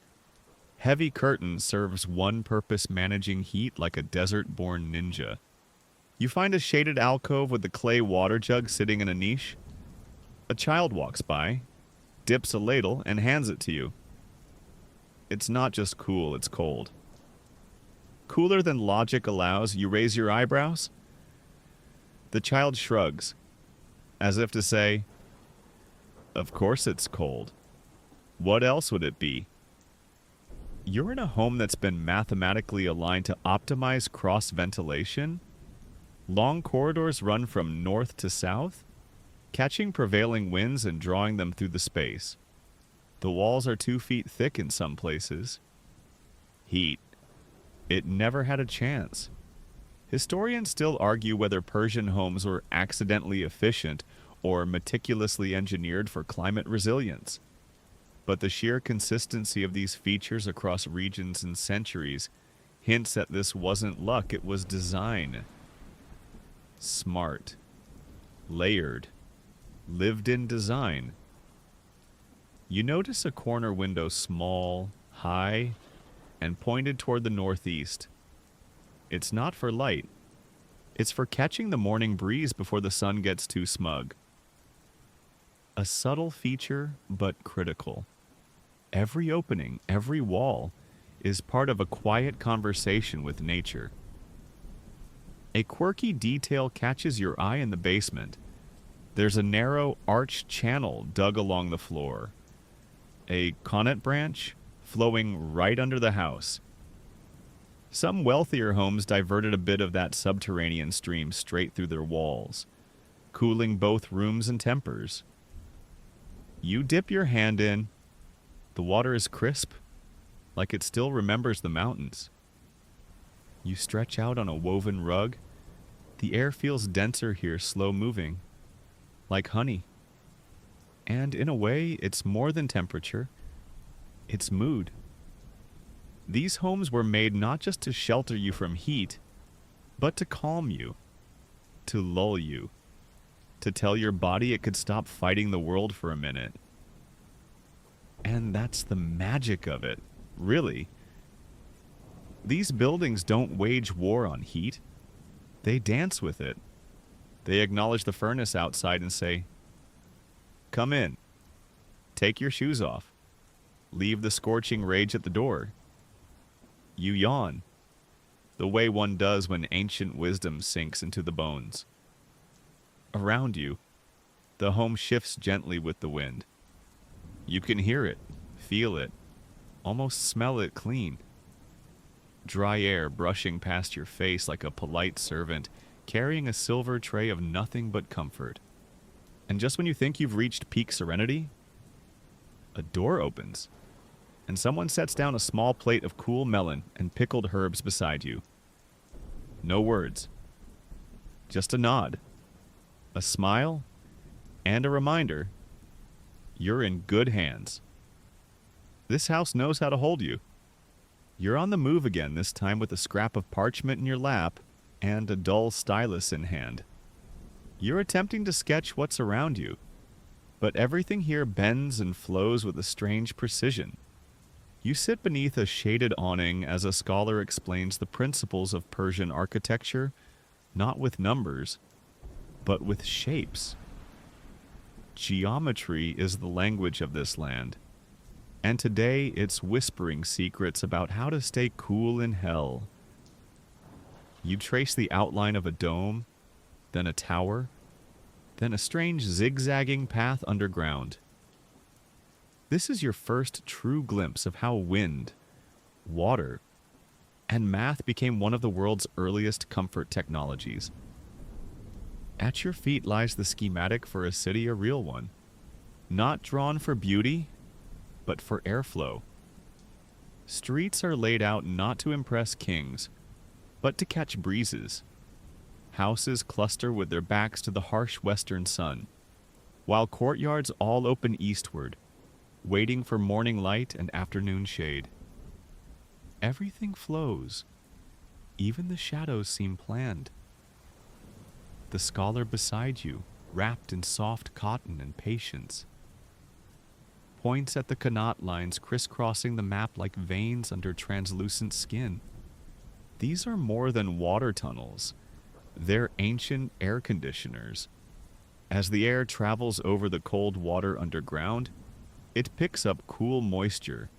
Heavy curtains serves one purpose, managing heat like a desert-born ninja. You find a shaded alcove with a clay water jug sitting in a niche. A child walks by, dips a ladle, and hands it to you. It's not just cool, it's cold. Cooler than logic allows, you raise your eyebrows. The child shrugs, as if to say, "Of course it's cold. What else would it be?" You're in a home that's been mathematically aligned to optimize cross-ventilation. Long corridors run from north to south, catching prevailing winds and drawing them through the space. The walls are 2 feet thick in some places. Heat. It never had a chance. Historians still argue whether Persian homes were accidentally efficient or meticulously engineered for climate resilience. But the sheer consistency of these features across regions and centuries hints that this wasn't luck, it was design. Smart. Layered. Lived-in design. You notice a corner window small, high, and pointed toward the northeast. It's not for light. It's for catching the morning breeze before the sun gets too smug. A subtle feature, but critical. Every opening, every wall, is part of a quiet conversation with nature. A quirky detail catches your eye in the basement. There's a narrow arched channel dug along the floor. A connet branch flowing right under the house. Some wealthier homes diverted a bit of that subterranean stream straight through their walls, cooling both rooms and tempers. You dip your hand in. The water is crisp, like it still remembers the mountains. You stretch out on a woven rug. The air feels denser here, slow-moving, like honey. And in a way, it's more than temperature. It's mood. These homes were made not just to shelter you from heat, but to calm you, to lull you, to tell your body it could stop fighting the world for a minute. And that's the magic of it, really. These buildings don't wage war on heat, they dance with it. They acknowledge the furnace outside and say, "Come in, take your shoes off, leave the scorching rage at the door." You yawn, the way one does when ancient wisdom sinks into the bones. Around you, the home shifts gently with the wind. You can hear it, feel it, almost smell it clean. Dry air brushing past your face like a polite servant carrying a silver tray of nothing but comfort. And just when you think you've reached peak serenity, a door opens, and someone sets down a small plate of cool melon and pickled herbs beside you. No words, just a nod, a smile, and a reminder you're in good hands. This house knows how to hold you. You're on the move again, this time with a scrap of parchment in your lap and a dull stylus in hand. You're attempting to sketch what's around you, but everything here bends and flows with a strange precision. You sit beneath a shaded awning as a scholar explains the principles of Persian architecture, not with numbers, but with shapes. Geometry is the language of this land, and today it's whispering secrets about how to stay cool in hell. You trace the outline of a dome, then a tower, then a strange zigzagging path underground. This is your first true glimpse of how wind, water, and math became one of the world's earliest comfort technologies. At your feet lies the schematic for a city, a real one, not drawn for beauty, but for airflow. Streets are laid out not to impress kings, but to catch breezes. Houses cluster with their backs to the harsh western sun, while courtyards all open eastward, waiting for morning light and afternoon shade. Everything flows. Even the shadows seem planned. The scholar beside you, wrapped in soft cotton and patience, points at the kanat lines crisscrossing the map like veins under translucent skin. These are more than water tunnels. They're ancient air conditioners. As the air travels over the cold water underground, it picks up cool moisture.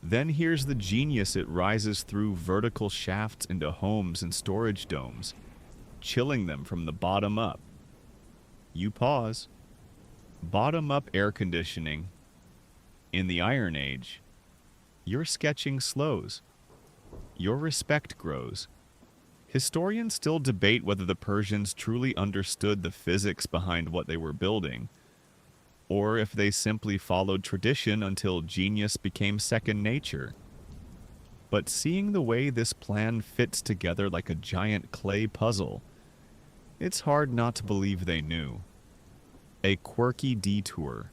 Then here's the genius: it rises through vertical shafts into homes and storage domes, chilling them from the bottom up. You pause. Bottom-up air conditioning. In the Iron Age, your sketching slows. Your respect grows. Historians still debate whether the Persians truly understood the physics behind what they were building, or if they simply followed tradition until genius became second nature. But seeing the way this plan fits together like a giant clay puzzle, it's hard not to believe they knew. A quirky detour.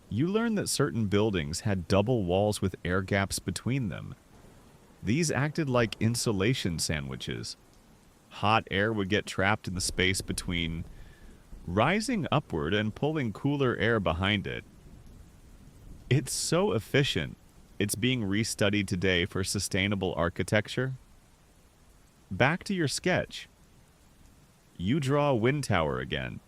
You learn that certain buildings had double walls with air gaps between them. These acted like insulation sandwiches. Hot air would get trapped in the space between, rising upward and pulling cooler air behind it. It's so efficient, it's being restudied today for sustainable architecture. Back to your sketch. You draw a wind tower again,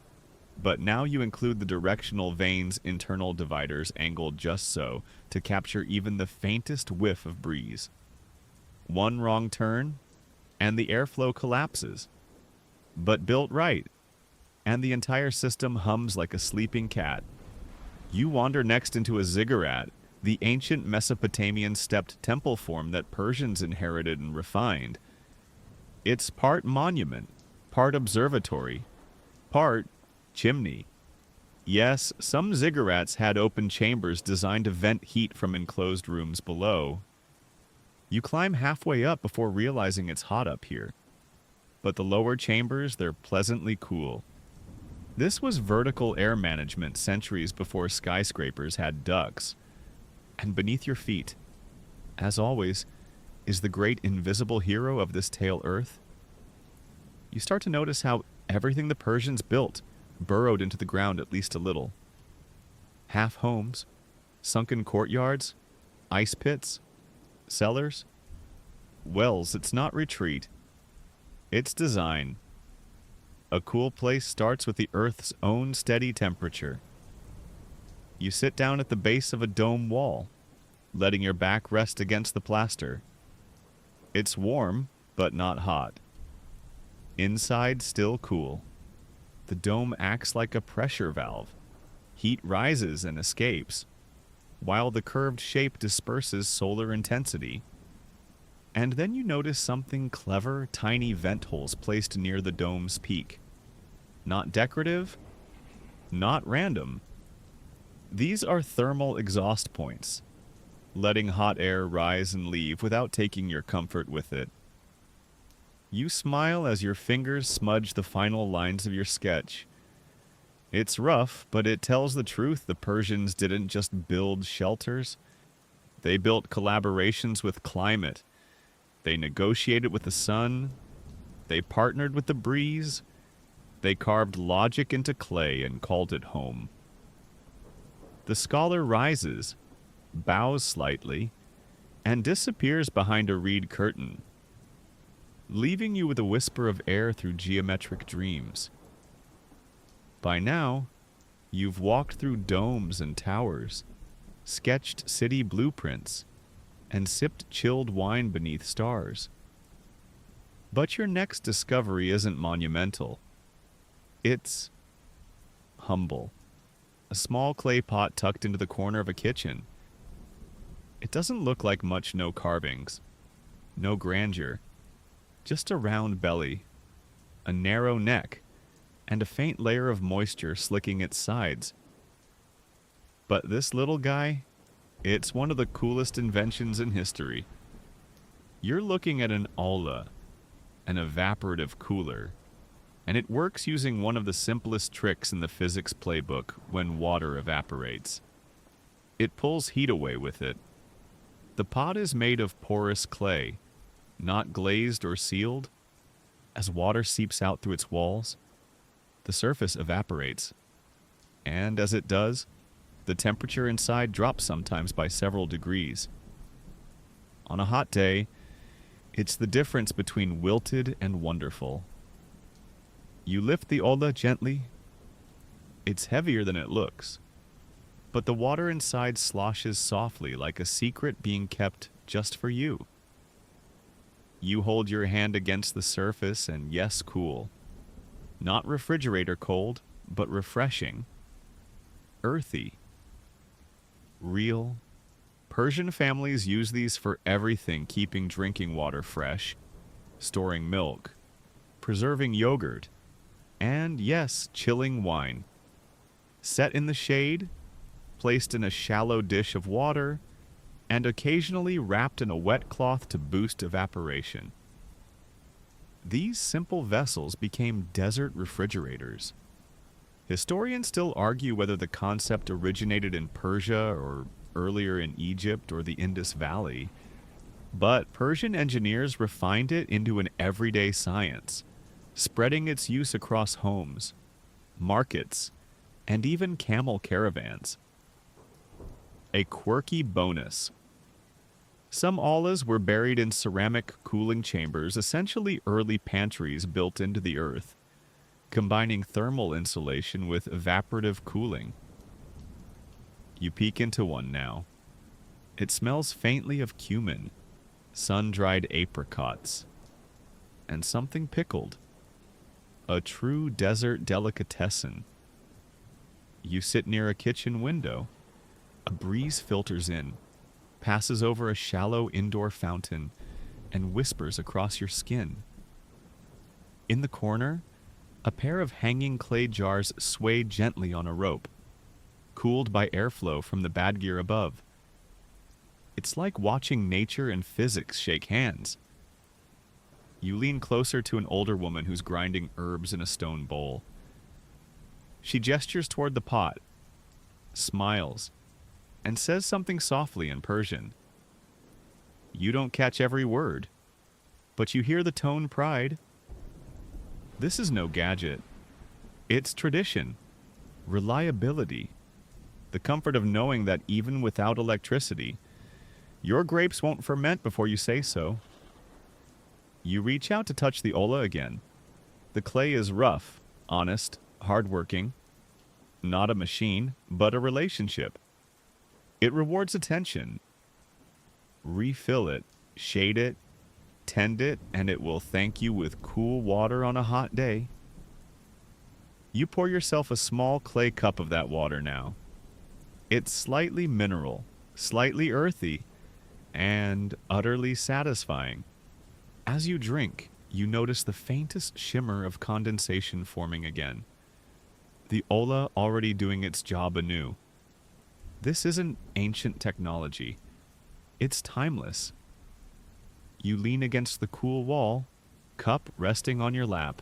but now you include the directional vane's internal dividers angled just so to capture even the faintest whiff of breeze. One wrong turn, and the airflow collapses. But built right, and the entire system hums like a sleeping cat. You wander next into a ziggurat, the ancient Mesopotamian stepped temple form that Persians inherited and refined. It's part monument, part observatory, part chimney. Yes, some ziggurats had open chambers designed to vent heat from enclosed rooms below. You climb halfway up before realizing it's hot up here. But the lower chambers, they're pleasantly cool. This was vertical air management centuries before skyscrapers had ducts. And beneath your feet, as always, is the great invisible hero of this tale, Earth. You start to notice how everything the Persians built burrowed into the ground at least a little. Half homes, Sunken courtyards? Ice pits? Cellars? Wells, it's not retreat. It's design. A cool place starts with the Earth's own steady temperature. You sit down at the base of a dome wall, letting your back rest against the plaster. It's warm, but not hot. Inside, still cool. The dome acts like a pressure valve. Heat rises and escapes, while the curved shape disperses solar intensity. And then you notice something clever, tiny vent holes placed near the dome's peak. Not decorative, not random. These are thermal exhaust points, letting hot air rise and leave without taking your comfort with it. You smile as your fingers smudge the final lines of your sketch. It's rough, but it tells the truth. The Persians didn't just build shelters. They built collaborations with climate. They negotiated with the sun. They partnered with the breeze. They carved logic into clay and called it home. The scholar rises, bows slightly, and disappears behind a reed curtain, leaving you with a whisper of air through geometric dreams. By now, you've walked through domes and towers, sketched city blueprints, and sipped chilled wine beneath stars. But your next discovery isn't monumental. It's humble. A small clay pot tucked into the corner of a kitchen. It doesn't look like much, no carvings, no grandeur, just a round belly, a narrow neck, and a faint layer of moisture slicking its sides. But this little guy, it's one of the coolest inventions in history. You're looking at an olla, an evaporative cooler, and it works using one of the simplest tricks in the physics playbook when water evaporates. It pulls heat away with it. The pot is made of porous clay, not glazed or sealed. As water seeps out through its walls, the surface evaporates. And as it does, the temperature inside drops sometimes by several degrees. On a hot day, it's the difference between wilted and wonderful. You lift the olla gently. It's heavier than it looks, but the water inside sloshes softly like a secret being kept just for you. You hold your hand against the surface and yes, cool. Not refrigerator cold, but refreshing. Earthy. Real. Persian families use these for everything, keeping drinking water fresh, storing milk, preserving yogurt, and yes, chilling wine. Set in the shade, placed in a shallow dish of water, and occasionally wrapped in a wet cloth to boost evaporation. These simple vessels became desert refrigerators. Historians still argue whether the concept originated in Persia or earlier in Egypt or the Indus Valley, but Persian engineers refined it into an everyday science, spreading its use across homes, markets, and even camel caravans. A quirky bonus. Some ollas were buried in ceramic cooling chambers, essentially early pantries built into the earth, combining thermal insulation with evaporative cooling. You peek into one now. It smells faintly of cumin, sun-dried apricots, and something pickled. A true desert delicatessen. You sit near a kitchen window. A breeze filters in, passes over a shallow indoor fountain, and whispers across your skin. In the corner, a pair of hanging clay jars sway gently on a rope, cooled by airflow from the bad gear above. It's like watching nature and physics shake hands. You lean closer to an older woman who's grinding herbs in a stone bowl. She gestures toward the pot, smiles, and says something softly in Persian. You don't catch every word, but you hear the tone pride. This is no gadget. It's tradition, reliability, The comfort of knowing that even without electricity, your grapes won't ferment before you say so. You reach out to touch the olla again. The clay is rough, honest, hardworking. Not a machine, but a relationship. It rewards attention. Refill it, shade it, tend it, and it will thank you with cool water on a hot day. You pour yourself a small clay cup of that water now. It's slightly mineral, slightly earthy, and utterly satisfying. As you drink, you notice the faintest shimmer of condensation forming again. The olla already doing its job anew. This isn't ancient technology. It's timeless. You lean against the cool wall, cup resting on your lap,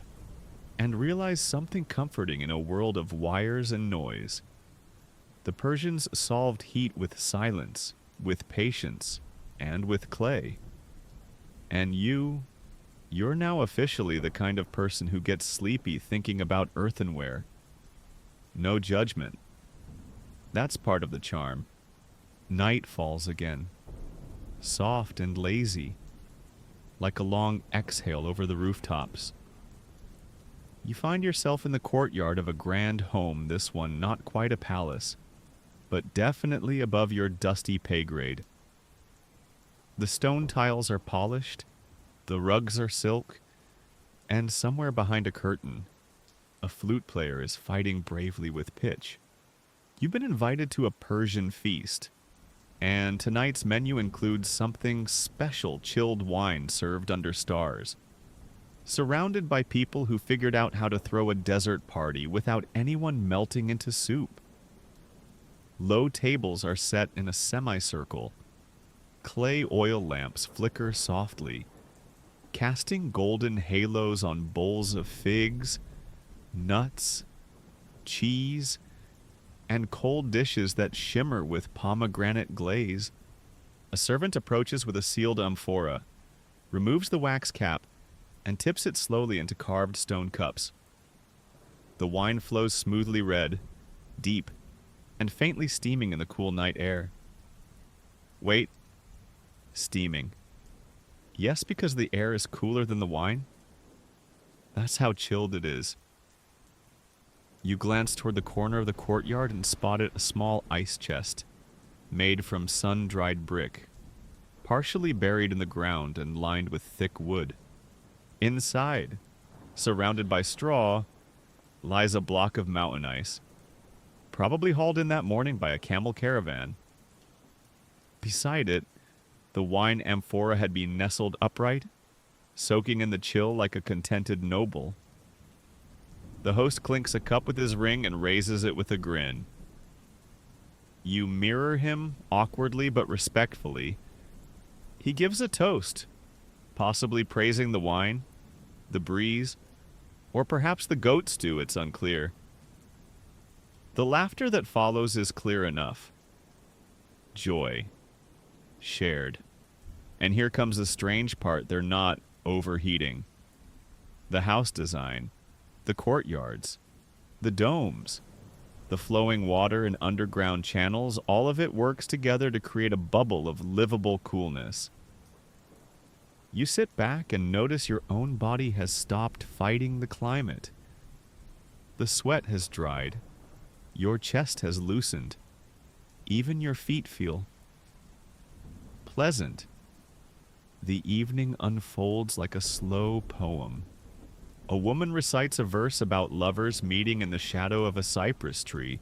and realize something comforting in a world of wires and noise. The Persians solved heat with silence, with patience, and with clay. And you're now officially the kind of person who gets sleepy thinking about earthenware. No judgment. That's part of the charm. Night falls again, soft and lazy, like a long exhale over the rooftops. You find yourself in the courtyard of a grand home, this one not quite a palace, but definitely above your dusty pay grade. The stone tiles are polished, the rugs are silk, and somewhere behind a curtain, a flute player is fighting bravely with pitch. You've been invited to a Persian feast, and tonight's menu includes something special chilled wine served under stars. Surrounded by people who figured out how to throw a desert party without anyone melting into soup. Low tables are set in a semicircle. Clay oil lamps flicker softly, casting golden halos on bowls of figs, nuts, cheese, and cold dishes that shimmer with pomegranate glaze. A servant approaches with a sealed amphora, removes the wax cap, and tips it slowly into carved stone cups. The wine flows smoothly red, deep, and faintly steaming in the cool night air. Wait. Steaming. Yes, because the air is cooler than the wine? That's how chilled it is. You glance toward the corner of the courtyard and spotted a small ice chest, made from sun-dried brick, partially buried in the ground and lined with thick wood. Inside, surrounded by straw, lies a block of mountain ice, probably hauled in that morning by a camel caravan. Beside it, the wine amphora had been nestled upright, soaking in the chill like a contented noble. The host clinks a cup with his ring and raises it with a grin. You mirror him awkwardly but respectfully. He gives a toast, possibly praising the wine, the breeze, or perhaps the goat stew, it's unclear. The laughter that follows is clear enough. Joy. Shared. And here comes the strange part, they're not overheating. The house design, the courtyards, the domes, the flowing water and underground channels, all of it works together to create a bubble of livable coolness. You sit back and notice your own body has stopped fighting the climate. The sweat has dried. Your chest has loosened. Even your feet feel pleasant. The evening unfolds like a slow poem. A woman recites a verse about lovers meeting in the shadow of a cypress tree,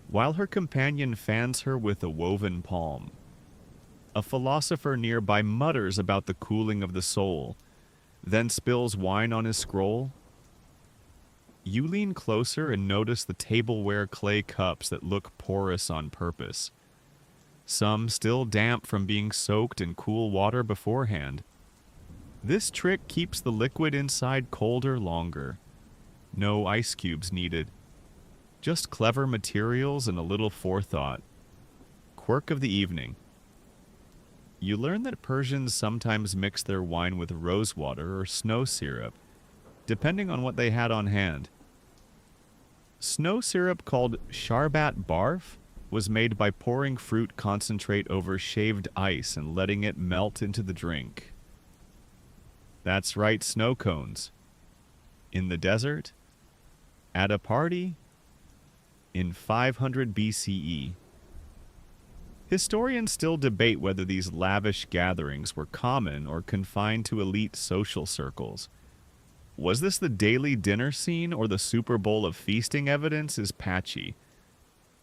while her companion fans her with a woven palm. A philosopher nearby mutters about the cooling of the soul, then spills wine on his scroll. You lean closer and notice the tableware clay cups that look porous on purpose. Some still damp from being soaked in cool water beforehand. This trick keeps the liquid inside colder longer. No ice cubes needed. Just clever materials and a little forethought. Quirk of the evening. You learn that Persians sometimes mix their wine with rose water or snow syrup, depending on what they had on hand. Snow syrup called sharbat barf was made by pouring fruit concentrate over shaved ice and letting it melt into the drink. That's right, snow cones. In the desert, at a party, in 500 BCE. Historians still debate whether these lavish gatherings were common or confined to elite social circles. Was this the daily dinner scene or the Super Bowl of feasting? Evidence is patchy.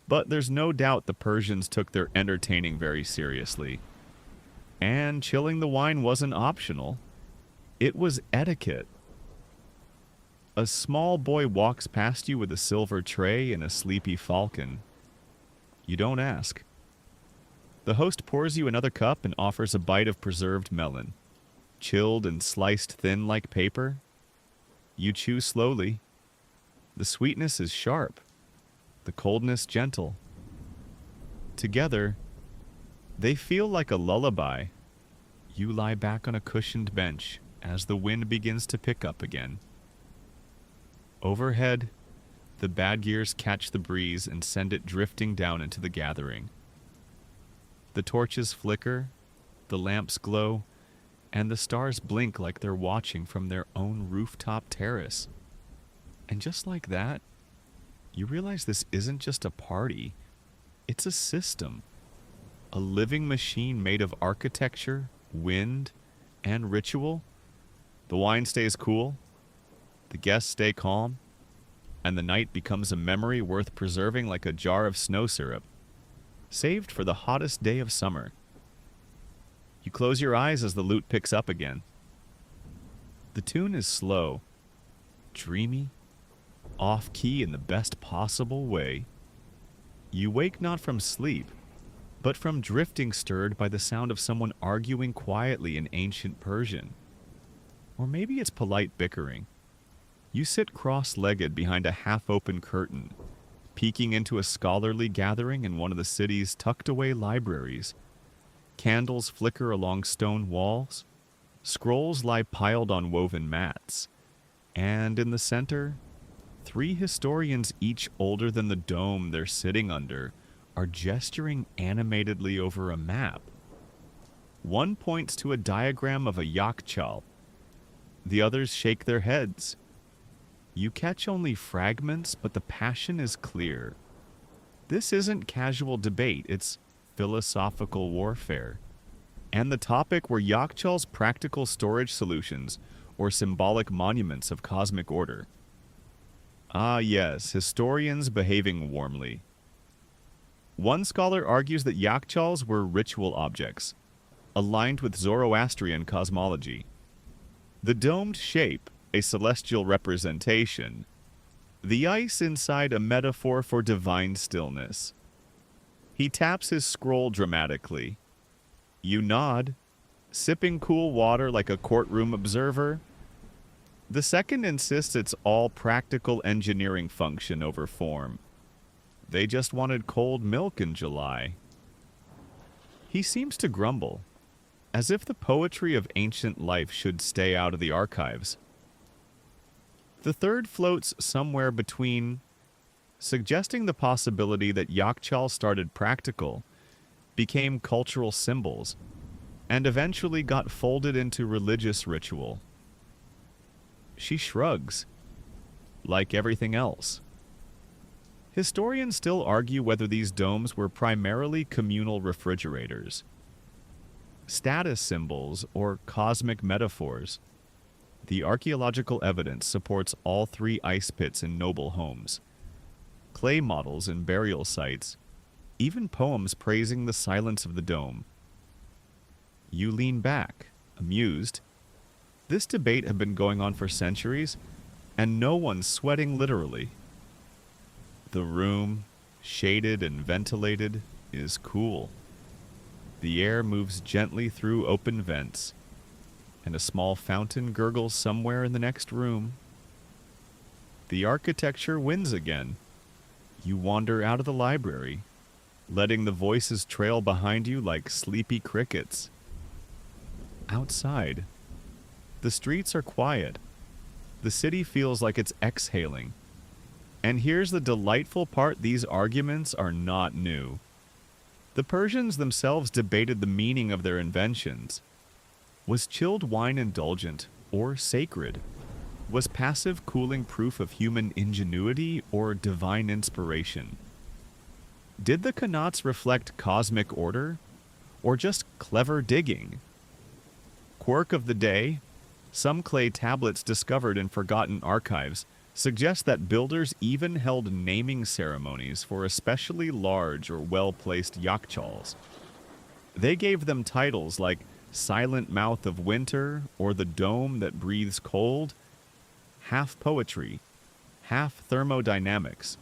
But there's no doubt the Persians took their entertaining very seriously. And chilling the wine wasn't optional. It was etiquette. A small boy walks past you with a silver tray and a sleepy falcon. You don't ask. The host pours you another cup and offers a bite of preserved melon, chilled and sliced thin like paper. You chew slowly. The sweetness is sharp, the coldness gentle. Together, they feel like a lullaby. You lie back on a cushioned bench as the wind begins to pick up again. Overhead, the bad gears catch the breeze and send it drifting down into the gathering. The torches flicker, the lamps glow, and the stars blink like they're watching from their own rooftop terrace. And just like that, you realize this isn't just a party, it's a system. A living machine made of architecture, wind, and ritual. The wine stays cool, the guests stay calm, and the night becomes a memory worth preserving like a jar of snow syrup, saved for the hottest day of summer. You close your eyes as the lute picks up again. The tune is slow, dreamy, off-key in the best possible way. You wake not from sleep, but from drifting stirred by the sound of someone arguing quietly in ancient Persian. Or maybe it's polite bickering. You sit cross-legged behind a half-open curtain, peeking into a scholarly gathering in one of the city's tucked-away libraries. Candles flicker along stone walls. Scrolls lie piled on woven mats. And in the center, 3 historians, each older than the dome they're sitting under, are gesturing animatedly over a map. One points to a diagram of a yakhchal. The others shake their heads. You catch only fragments, but the passion is clear. This isn't casual debate, it's philosophical warfare. And the topic were yakhchals practical storage solutions or symbolic monuments of cosmic order. Ah yes, historians behaving warmly. One scholar argues that yakhchals were ritual objects, aligned with Zoroastrian cosmology. The domed shape, a celestial representation. The ice inside a metaphor for divine stillness. He taps his scroll dramatically. You nod, sipping cool water like a courtroom observer. The second insists it's all practical engineering function over form. They just wanted cold milk in July. He seems to grumble, as if the poetry of ancient life should stay out of the archives. The third floats somewhere between, suggesting the possibility that yakhchal started practical, became cultural symbols, and eventually got folded into religious ritual. She shrugs, like everything else. Historians still argue whether these domes were primarily communal refrigerators, status symbols, or cosmic metaphors. The archaeological evidence supports all 3 ice pits in noble homes, clay models in burial sites, even poems praising the silence of the dome. You lean back, amused. This debate had been going on for centuries, and no one's sweating literally. The room, shaded and ventilated, is cool. The air moves gently through open vents, and a small fountain gurgles somewhere in the next room. The architecture wins again. You wander out of the library, letting the voices trail behind you like sleepy crickets. Outside, the streets are quiet. The city feels like it's exhaling. And here's the delightful part: these arguments are not new. The Persians themselves debated the meaning of their inventions. Was chilled wine indulgent or sacred? Was passive cooling proof of human ingenuity or divine inspiration? Did the qanats reflect cosmic order or just clever digging? Quirk of the day: some clay tablets discovered in forgotten archives suggest that builders even held naming ceremonies for especially large or well-placed yakhchals. They gave them titles like Silent Mouth of Winter or the Dome that Breathes Cold, half poetry, half thermodynamics.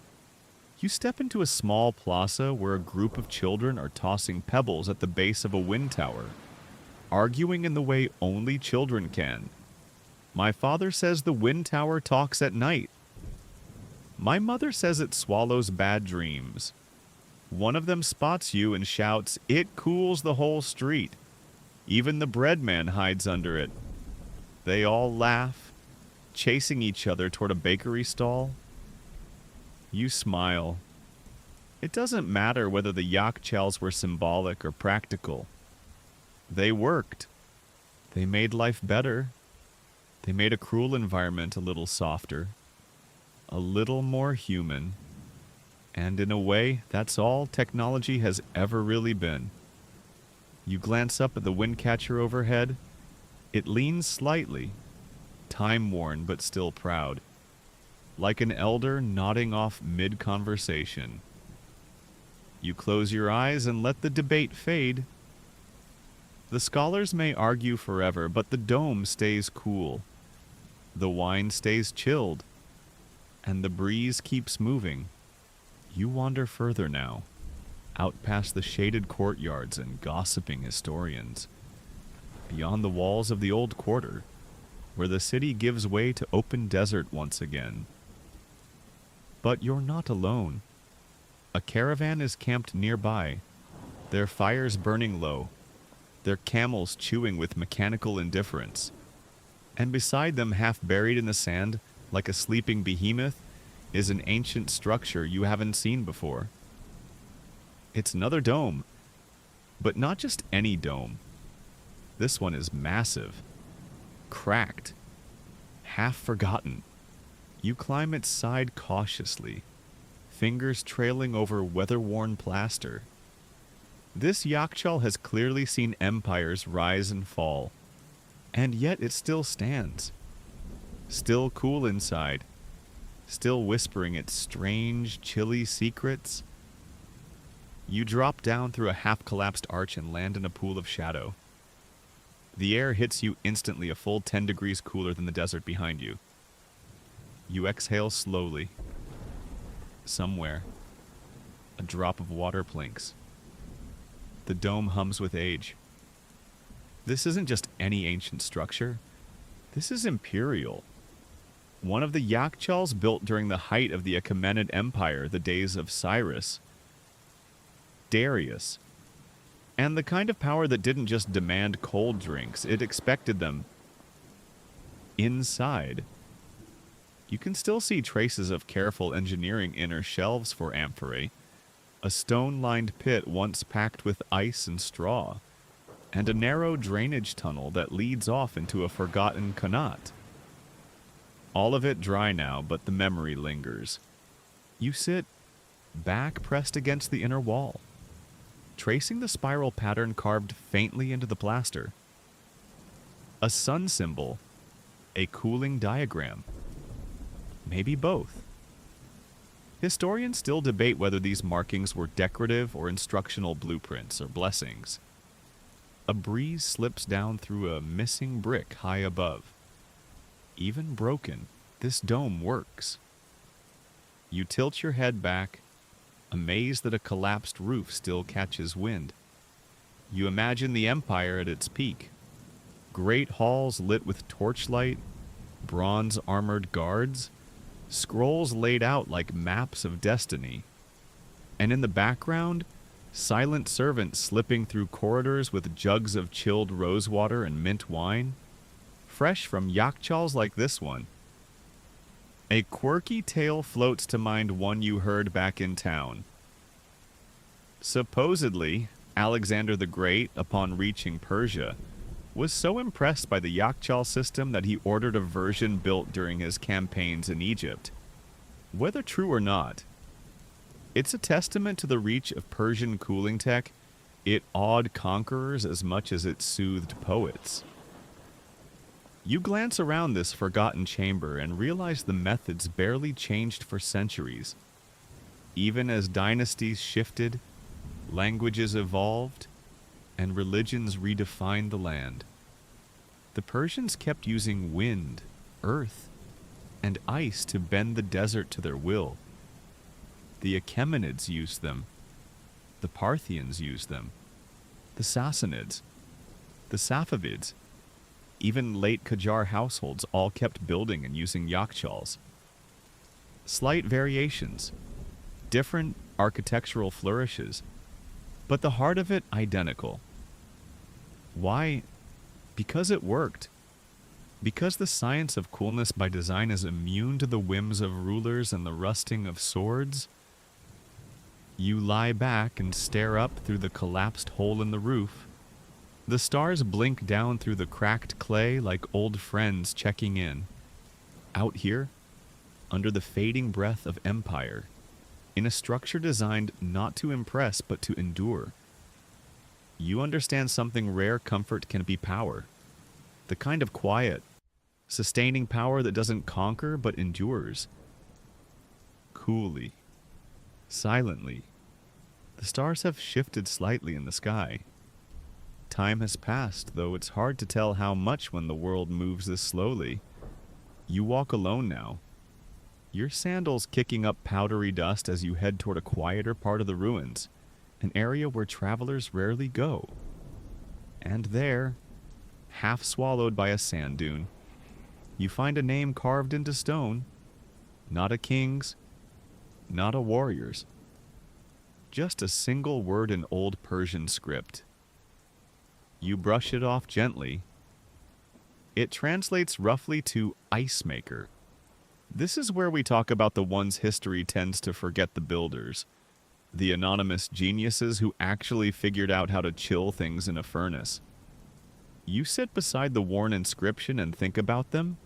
You step into a small plaza where a group of children are tossing pebbles at the base of a wind tower, arguing in the way only children can. My father says the wind tower talks at night. My mother says it swallows bad dreams. One of them spots you and shouts, "It cools the whole street." Even the bread man hides under it. They all laugh, chasing each other toward a bakery stall. You smile. It doesn't matter whether the yakhchals were symbolic or practical. They worked. They made life better. They made a cruel environment a little softer, a little more human. And in a way, that's all technology has ever really been. You glance up at the wind catcher overhead. It leans slightly, time-worn but still proud, like an elder nodding off mid-conversation. You close your eyes and let the debate fade. The scholars may argue forever, but the dome stays cool. The wine stays chilled, and the breeze keeps moving. You wander further now, out past the shaded courtyards and gossiping historians, beyond the walls of the old quarter, where the city gives way to open desert once again. But you're not alone. A caravan is camped nearby, their fires burning low, their camels chewing with mechanical indifference. And beside them, half buried in the sand, like a sleeping behemoth, is an ancient structure you haven't seen before. It's another dome, but not just any dome. This one is massive, cracked, half forgotten. You climb its side cautiously, fingers trailing over weather-worn plaster. This yakhchal has clearly seen empires rise and fall, and yet it still stands, still cool inside, still whispering its strange, chilly secrets. You drop down through a half-collapsed arch and land in a pool of shadow. The air hits you instantly, a full 10 degrees cooler than the desert behind you. You exhale slowly. Somewhere, a drop of water plinks. The dome hums with age. This isn't just any ancient structure. This is imperial. One of the yakhchals built during the height of the Achaemenid Empire, the days of Cyrus, Darius. And the kind of power that didn't just demand cold drinks, it expected them inside. You can still see traces of careful engineering inner shelves for amphorae, a stone-lined pit once packed with ice and straw, and a narrow drainage tunnel that leads off into a forgotten qanat. All of it dry now, but the memory lingers. You sit, back pressed against the inner wall, tracing the spiral pattern carved faintly into the plaster. A sun symbol, a cooling diagram. Maybe both. Historians still debate whether these markings were decorative or instructional blueprints or blessings. A breeze slips down through a missing brick high above. Even broken, this dome works. You tilt your head back, amazed that a collapsed roof still catches wind. You imagine the empire at its peak. Great halls lit with torchlight, bronze-armored guards, scrolls laid out like maps of destiny. And in the background, silent servants slipping through corridors with jugs of chilled rosewater and mint wine, fresh from yakhchals like this one. A quirky tale floats to mind one you heard back in town. Supposedly, Alexander the Great, upon reaching Persia, was so impressed by the Yakhchal system that he ordered a version built during his campaigns in Egypt. Whether true or not, it's a testament to the reach of Persian cooling tech. It awed conquerors as much as it soothed poets. You glance around this forgotten chamber and realize the methods barely changed for centuries. Even as dynasties shifted, languages evolved, and religions redefined the land, the Persians kept using wind, earth, and ice to bend the desert to their will. The Achaemenids used them. The Parthians used them. The Sassanids. The Safavids. Even late Qajar households all kept building and using yakhchals. Slight variations, different architectural flourishes, but the heart of it identical. Why? Because it worked. Because the science of coolness by design is immune to the whims of rulers and the rusting of swords. You lie back and stare up through the collapsed hole in the roof. The stars blink down through the cracked clay like old friends checking in. Out here, under the fading breath of empire, in a structure designed not to impress but to endure, you understand something rare comfort can be power. The kind of quiet, sustaining power that doesn't conquer but endures. Coolly, silently, the stars have shifted slightly in the sky. Time has passed, though it's hard to tell how much when the world moves this slowly. You walk alone now, your sandals kicking up powdery dust as you head toward a quieter part of the ruins, an area where travelers rarely go. And there, half swallowed by a sand dune, you find a name carved into stone, not a king's, not a warrior's, just a single word in old Persian script. You brush it off gently. It translates roughly to ice maker. This is where we talk about the ones history tends to forget: the builders, the anonymous geniuses who actually figured out how to chill things in a furnace. You sit beside the worn inscription and think about them,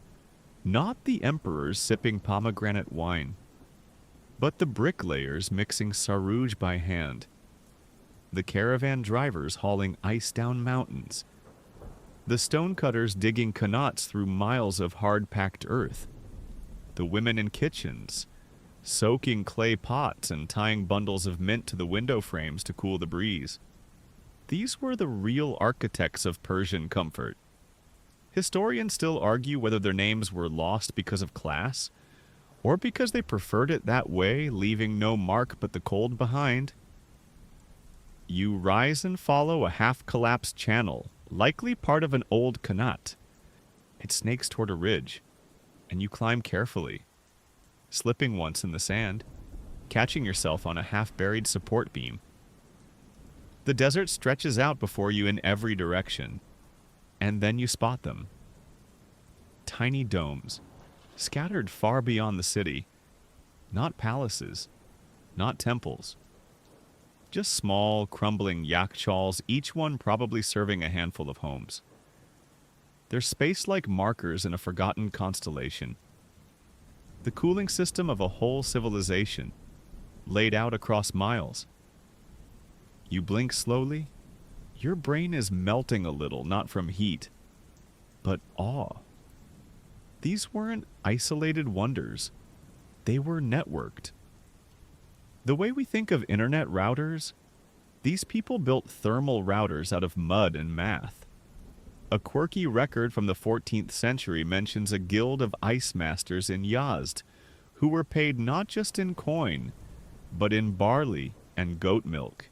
not the emperors sipping pomegranate wine, but the bricklayers mixing sarouj by hand, the caravan drivers hauling ice down mountains, the stonecutters digging qanats through miles of hard-packed earth, the women in kitchens soaking clay pots and tying bundles of mint to the window frames to cool the breeze. These were the real architects of Persian comfort. Historians still argue whether their names were lost because of class, or because they preferred it that way, leaving no mark but the cold behind. You rise and follow a half-collapsed channel, likely part of an old qanat. It snakes toward a ridge, and you climb carefully, slipping once in the sand, catching yourself on a half-buried support beam. The desert stretches out before you in every direction, and then you spot them. Tiny domes, scattered far beyond the city. Not palaces, not temples. Just small, crumbling yakhchals, each one probably serving a handful of homes. They're spaced like markers in a forgotten constellation. The cooling system of a whole civilization, laid out across miles. You blink slowly. Your brain is melting a little, not from heat, but awe. These weren't isolated wonders. They were networked. The way we think of internet routers, these people built thermal routers out of mud and math. A quirky record from the 14th century mentions a guild of ice masters in Yazd, who were paid not just in coin, but in barley and goat milk.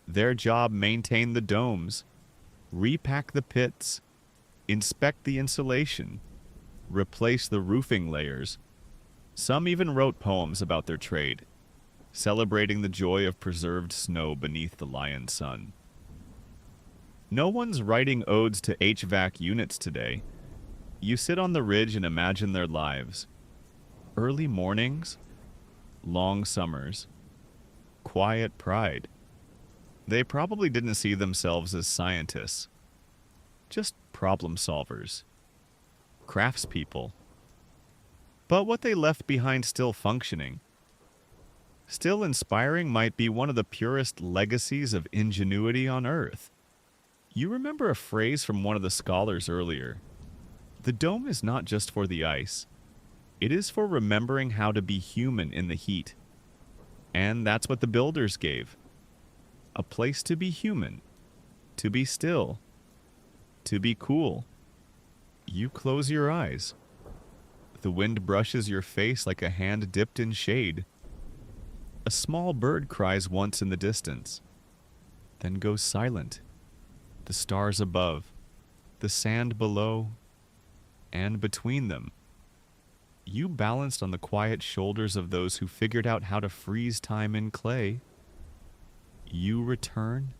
Their job maintained the domes, repack the pits, inspect the insulation, replace the roofing layers. Some even wrote poems about their trade, celebrating the joy of preserved snow beneath the lion sun. No one's writing odes to HVAC units today. You sit on the ridge and imagine their lives. Early mornings, long summers, quiet pride. They probably didn't see themselves as scientists, just problem solvers, craftspeople. But what they left behind still functioning, still inspiring might be one of the purest legacies of ingenuity on Earth. You remember a phrase from one of the scholars earlier. The dome is not just for the ice. It is for remembering how to be human in the heat. And that's what the builders gave. A place to be human, to be still, to be cool. You close your eyes. The wind brushes your face like a hand dipped in shade. A small bird cries once in the distance, then goes silent. The stars above, the sand below, and between them. You balanced on the quiet shoulders of those who figured out how to freeze time in clay. You return,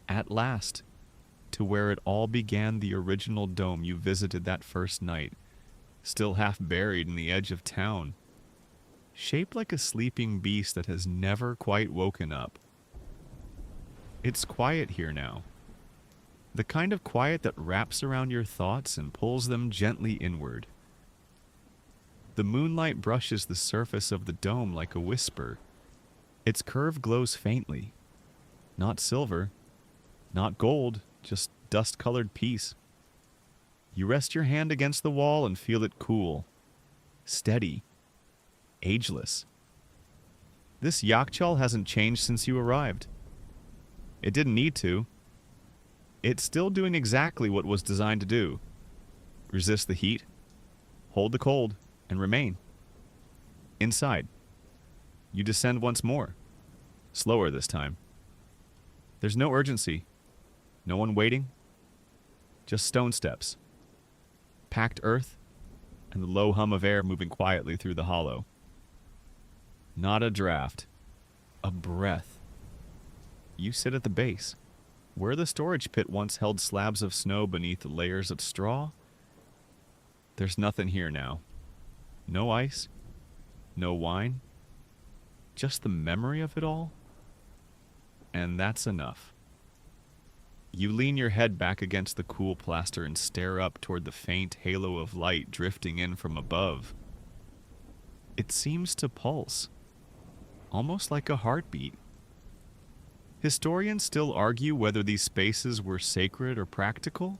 at last, to where it all began, the original dome you visited that first night, still half buried in the edge of town, shaped like a sleeping beast that has never quite woken up. It's quiet here now. The kind of quiet that wraps around your thoughts and pulls them gently inward. The moonlight brushes the surface of the dome like a whisper. Its curve glows faintly. Not silver, not gold, just dust-colored peace. You rest your hand against the wall and feel it cool, steady, ageless. This Yakhchal hasn't changed since you arrived. It didn't need to. It's still doing exactly what it was designed to do. Resist the heat, hold the cold, and remain. Inside, you descend once more, slower this time. There's no urgency, no one waiting, just stone steps, packed earth, and the low hum of air moving quietly through the hollow. Not a draft, a breath. You sit at the base, where the storage pit once held slabs of snow beneath layers of straw. There's nothing here now. No ice, no wine, just the memory of it all. And that's enough. You lean your head back against the cool plaster and stare up toward the faint halo of light drifting in from above. It seems to pulse, almost like a heartbeat. Historians still argue whether these spaces were sacred or practical,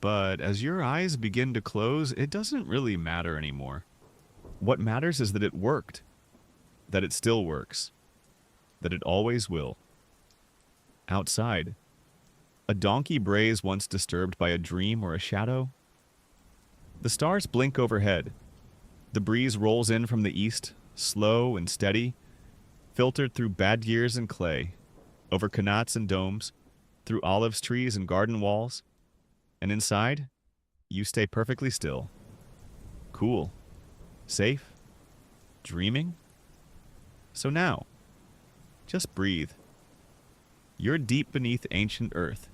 but as your eyes begin to close, it doesn't really matter anymore. What matters is that it worked, that it still works, that it always will. Outside, a donkey brays once disturbed by a dream or a shadow. The stars blink overhead. The breeze rolls in from the east, slow and steady, filtered through bad gears and clay, over qanats and domes, through olive trees and garden walls. And inside, you stay perfectly still. Cool. Safe. Dreaming. So now, just breathe. You're deep beneath ancient earth,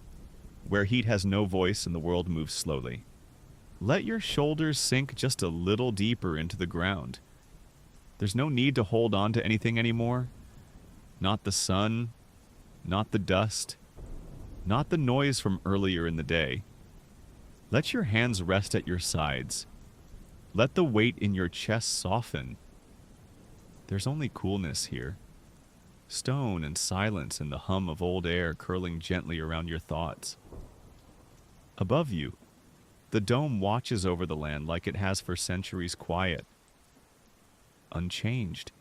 where heat has no voice and the world moves slowly. Let your shoulders sink just a little deeper into the ground. There's no need to hold on to anything anymore. Not the sun, not the dust, not the noise from earlier in the day. Let your hands rest at your sides. Let the weight in your chest soften. There's only coolness here. Stone and silence and the hum of old air curling gently around your thoughts. Above you, the dome watches over the land like it has for centuries, quiet, unchanged,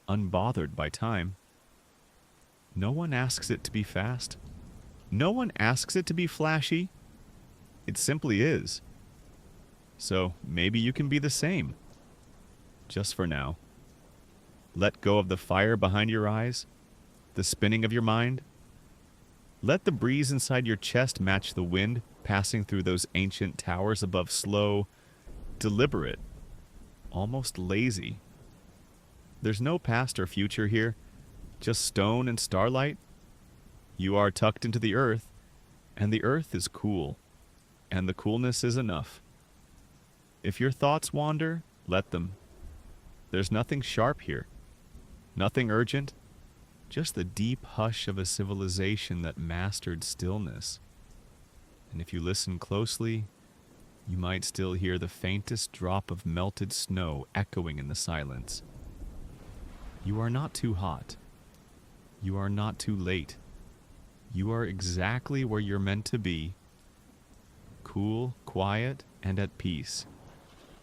unbothered by time. No one asks it to be fast. No one asks it to be flashy. It simply is. So maybe you can be the same. Just for now. Let go of the fire behind your eyes, the spinning of your mind. Let the breeze inside your chest match the wind passing through those ancient towers above, slow, deliberate, almost lazy. There's no past or future here, just stone and starlight. You are tucked into the earth, and the earth is cool, and the coolness is enough. If your thoughts wander, Let them. There's nothing sharp here, nothing urgent, just the deep hush of a civilization that mastered stillness. And if you listen closely, you might still hear the faintest drop of melted snow echoing in the silence. You are not too hot. You are not too late. You are exactly where you're meant to be, cool, quiet, and at peace.